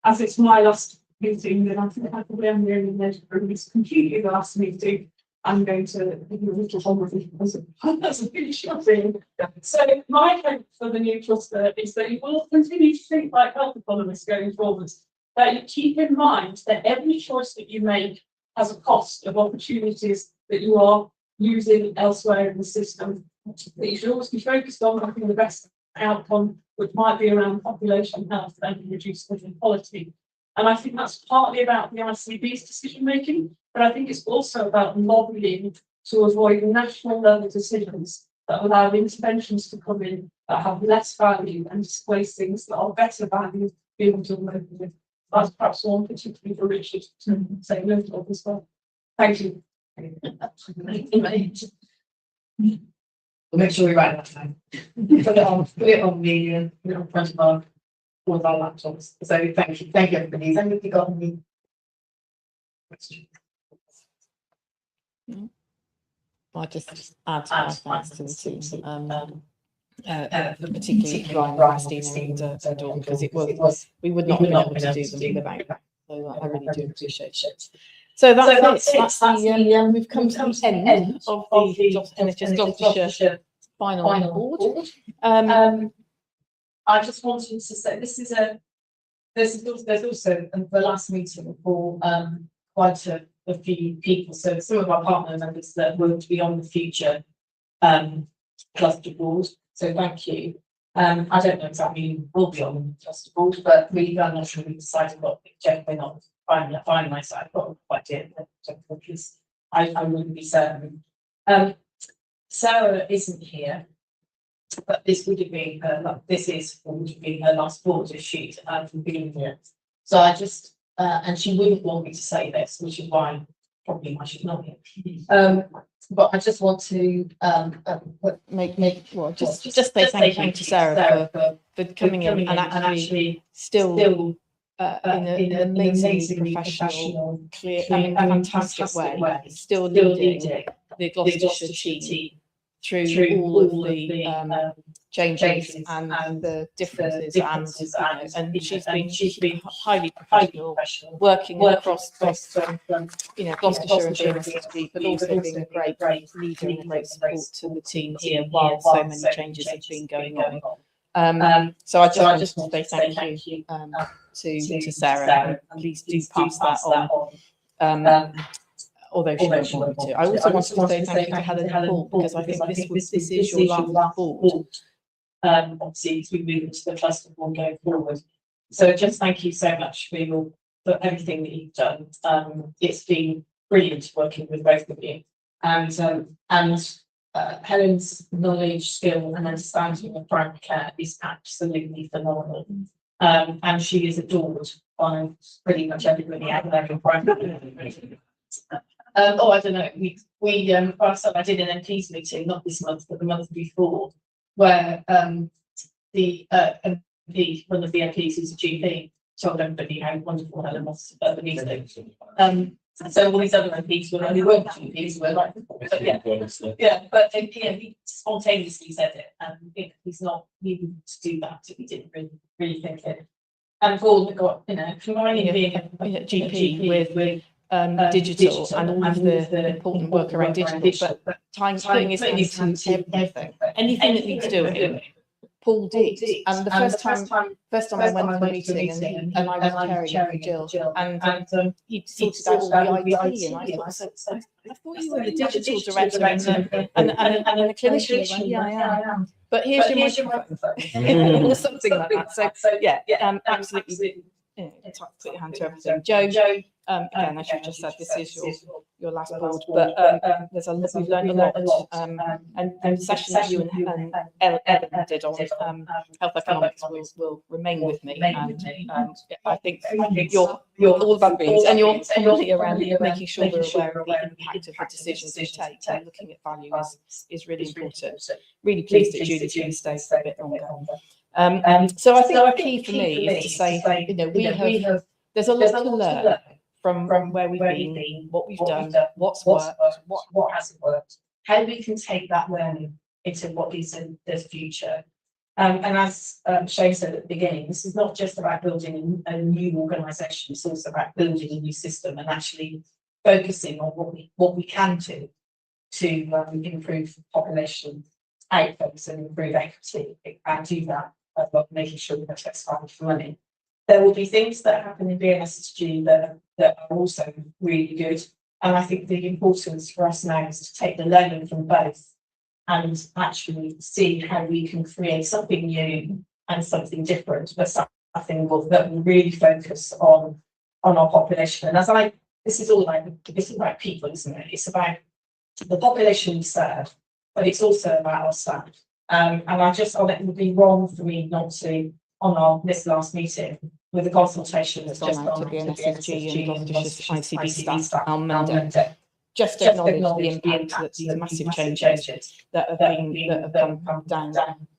As it's my last meeting, then I think I probably am the only measure for this completely the last meeting. I'm going to give you a little summary because that's a really shocking. So my hope for the new cluster is that you will continue to think like health economists going forward, that you keep in mind that every choice that you make has a cost of opportunities that you are using elsewhere in the system. That you should always be focused on having the best outcome, which might be around population health and reduced living quality. And I think that's partly about the ICB's decision making, but I think it's also about lobbying to avoid national level decisions that allow interventions to come in that have less value and displace things that are better value being done locally. That's perhaps one particularly for Richard to say no to as well. Thank you. We'll make sure we write that time. Put it on the front of all of our laptops. So thank you everybody. Has anybody got any questions? I'll just add to our thanks to the team, particularly Ryan, Christina and Dawn, because we would not have been able to do them without that. So I really do appreciate it. So that's it. We've come to the end of the NHS Gloucestershire final board. I just wanted to say there's also the last meeting for quite a few people. So some of our partner members that were to be on the future cluster board. So thank you. I don't know exactly who will be on the cluster board, but I'm not sure we decided what we're not finalised. I've got no idea because I wouldn't be certain. Sarah isn't here, but this would have been her last board if she'd been here. So I just and she wouldn't want me to say this, which is why probably I should not here. But I just want to just say thank you to Sarah for coming in and actually still in an amazingly professional, clear, fantastic way, still leading the Gloucestershire team through all of the changes and the differences, and she's been highly professional, working across Gloucestershire and BNSSG, but also being a great leader and great support to the team here while so many changes have been going on. So I just want to say thank you to Sarah, and please do pass that on. Although she won't want me to. I also wanted to say thank you to Helen and Paul, because I think this is your last board. Obviously, as we move into the cluster board going forward. So just thank you so much for everything that you've done. It's been brilliant working with both of you. Helen's knowledge, skill, and understanding of primary care is absolutely phenomenal. And she is adored by pretty much everybody out there in primary care. I don't know. Last time I did an MPs meeting, not this month, but the month before, where the MP, one of the MPs who's a GP, told everybody how wonderful Helen was at the meeting. So all these other MPs were, they weren't GPs, were like, but he spontaneously said it, and he's not needing to do that if he didn't really think it. And we've all got, combining being a GP with digital and all of the important work around digital, but putting his hands into everything, anything that needs doing. Paul did, and the first time I went to a meeting and I was chairing Jill, and he sorted out all the IT, and I thought you were the digital director and the clinician. Like, yeah, I am. But here's your microphone, or something like that. So yeah, absolutely. Put your hand to everything. Joe, again, as you just said, this is your last board, but we've learned a lot, and the session that you and Ellen did on health economics will remain with me, and I think you're all about things, and you're really around making sure we're aware of the impact of the decisions we take, and looking at value is really important. Really pleased that Judith can stay for a bit longer. So I think the key for me is to say, there's a lot to learn from where we've been, what we've done, what's worked, what hasn't worked, how we can take that learning into what is in the future. And as Shane said at the beginning, this is not just about building a new organisation, it's also about building a new system and actually focusing on what we can do to improve population outcomes and improve equity, and do that by making sure we get value for money. There will be things that happen in BNSSG that are also really good. And I think the importance for us now is to take the learning from both and actually see how we can create something new and something different, but something that will really focus on our population. And this is about people, isn't it? It's about the population we serve, but it's also about our staff. And it would be wrong for me not to, on this last meeting, with the consultation that's just gone to the NHS and Gloucestershire ICB staff on Monday, just acknowledge the impact that these massive changes that have come down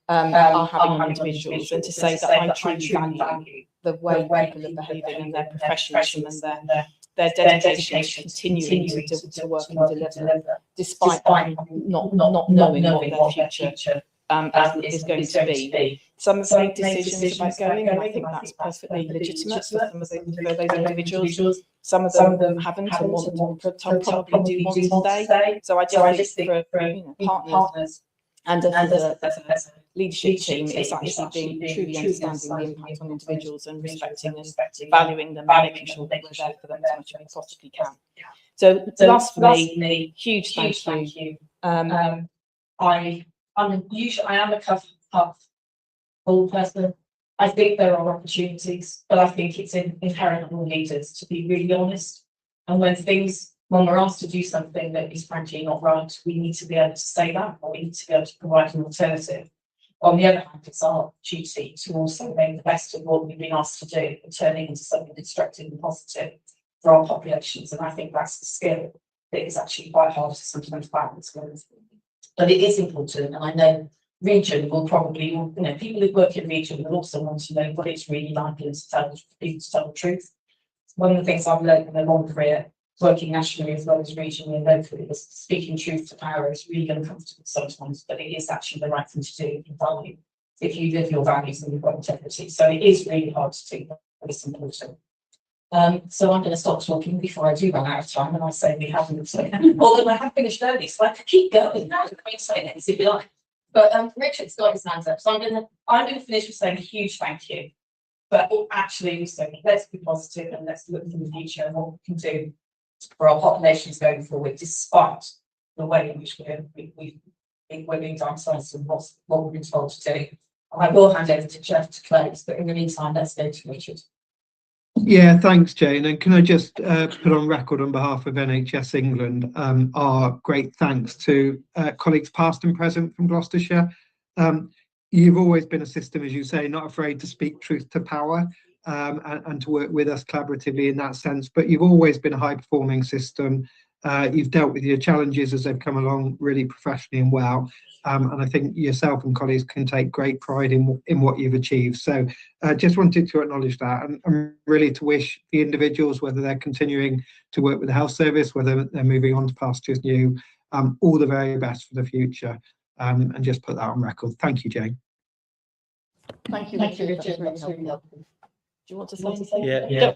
are having on individuals, and to say that I truly value the way people are behaving and their professionalism and their dedication to continuing to work and deliver, despite not knowing what their future is going to be. Some have made decisions about going, and I think that's perfectly legitimate for some of those individuals. Some of them haven't and probably do want to stay. So I just think for partners and as a leadership team, it's actually being truly understanding the impact on individuals and respecting and valuing them and making sure that we're there for them as much as we possibly can. So last for me, huge thank you. I am a cup full person. I think there are opportunities, but I think it's inherent on all leaders to be really honest. And when we're asked to do something that is frankly not right, we need to be able to say that, or we need to be able to provide an alternative. On the other hand, it's our duty to also make the best of what we've been asked to do and turn it into something constructive and positive for our populations. And I think that's the skill that is actually quite hard to sometimes balance with. But it is important, and I know region will probably, people who work in region will also want to know what it's really like and to tell the truth. One of the things I've learned in a long career, working nationally as well as regionally and locally, is speaking truth to power is really uncomfortable sometimes, but it is actually the right thing to do in value if you live your values and you've got integrity. So it is really hard to do, but it's important. So I'm going to stop talking before I do run out of time, and I say we haven't, although I have finished early, so I could keep going. I can say this if you like. But Richard's got his hands up, so I'm going to finish with saying a huge thank you. But actually, also, let's be positive and let's look to the future and what we can do for our populations going forward, despite the way in which we're being downsized and what we've been told to do. I will hand over to Jeff to close, but in the meantime, let's go to Richard. Yeah, thanks, Jane. And can I just put on record on behalf of NHS England our great thanks to colleagues past and present from Gloucestershire. You've always been a system, as you say, not afraid to speak truth to power and to work with us collaboratively in that sense. But you've always been a high-performing system. You've dealt with your challenges as they've come along really professionally and well. And I think yourself and colleagues can take great pride in what you've achieved. So just wanted to acknowledge that and really to wish the individuals, whether they're continuing to work with the health service, whether they're moving on to pastures new, all the very best for the future. And just put that on record. Thank you, Jane. Thank you, Richard. That's really helpful. Do you want to say anything? Yeah.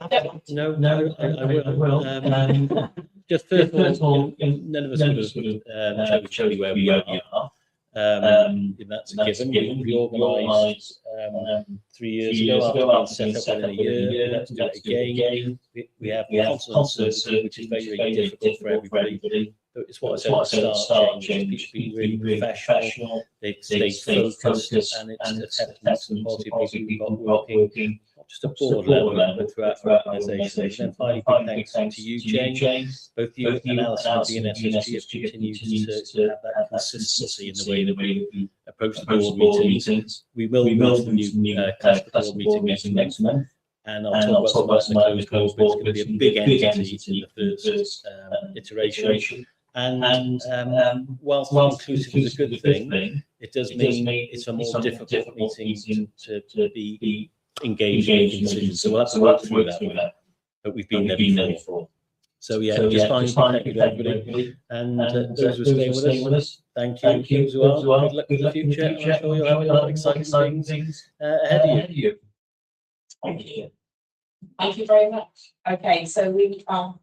No, I will. Just first of all, none of us would have shown you where we are. That's a given. We organised 3 years ago after being set up within a year. Let's do it again. We have constant service, which is very, very difficult for everybody. But it's what I said at the start, change. People being really professional, they stay focused, and it's a testament to the quality of people we've got working, not just at board level, but throughout the organisation. And finally, big thanks to you, Jane. Both you and Alison at the NSSG have continued to have that consistency in the way that we approach the board meetings. We will move to the new class board meeting next month. And I'll talk about some of the closed board, but it's going to be a big entity in the first iteration. And whilst inclusive is a good thing, it does mean it's a more difficult meeting to be engaged in decisions. So we'll have to work through that. But we've been there before. So just finally, thank you to everybody. And those who are staying with us, thank you as well. Good luck with the future. And I'm sure you'll have a lot of exciting things ahead of you. Thank you. Thank you very much. Okay, so we are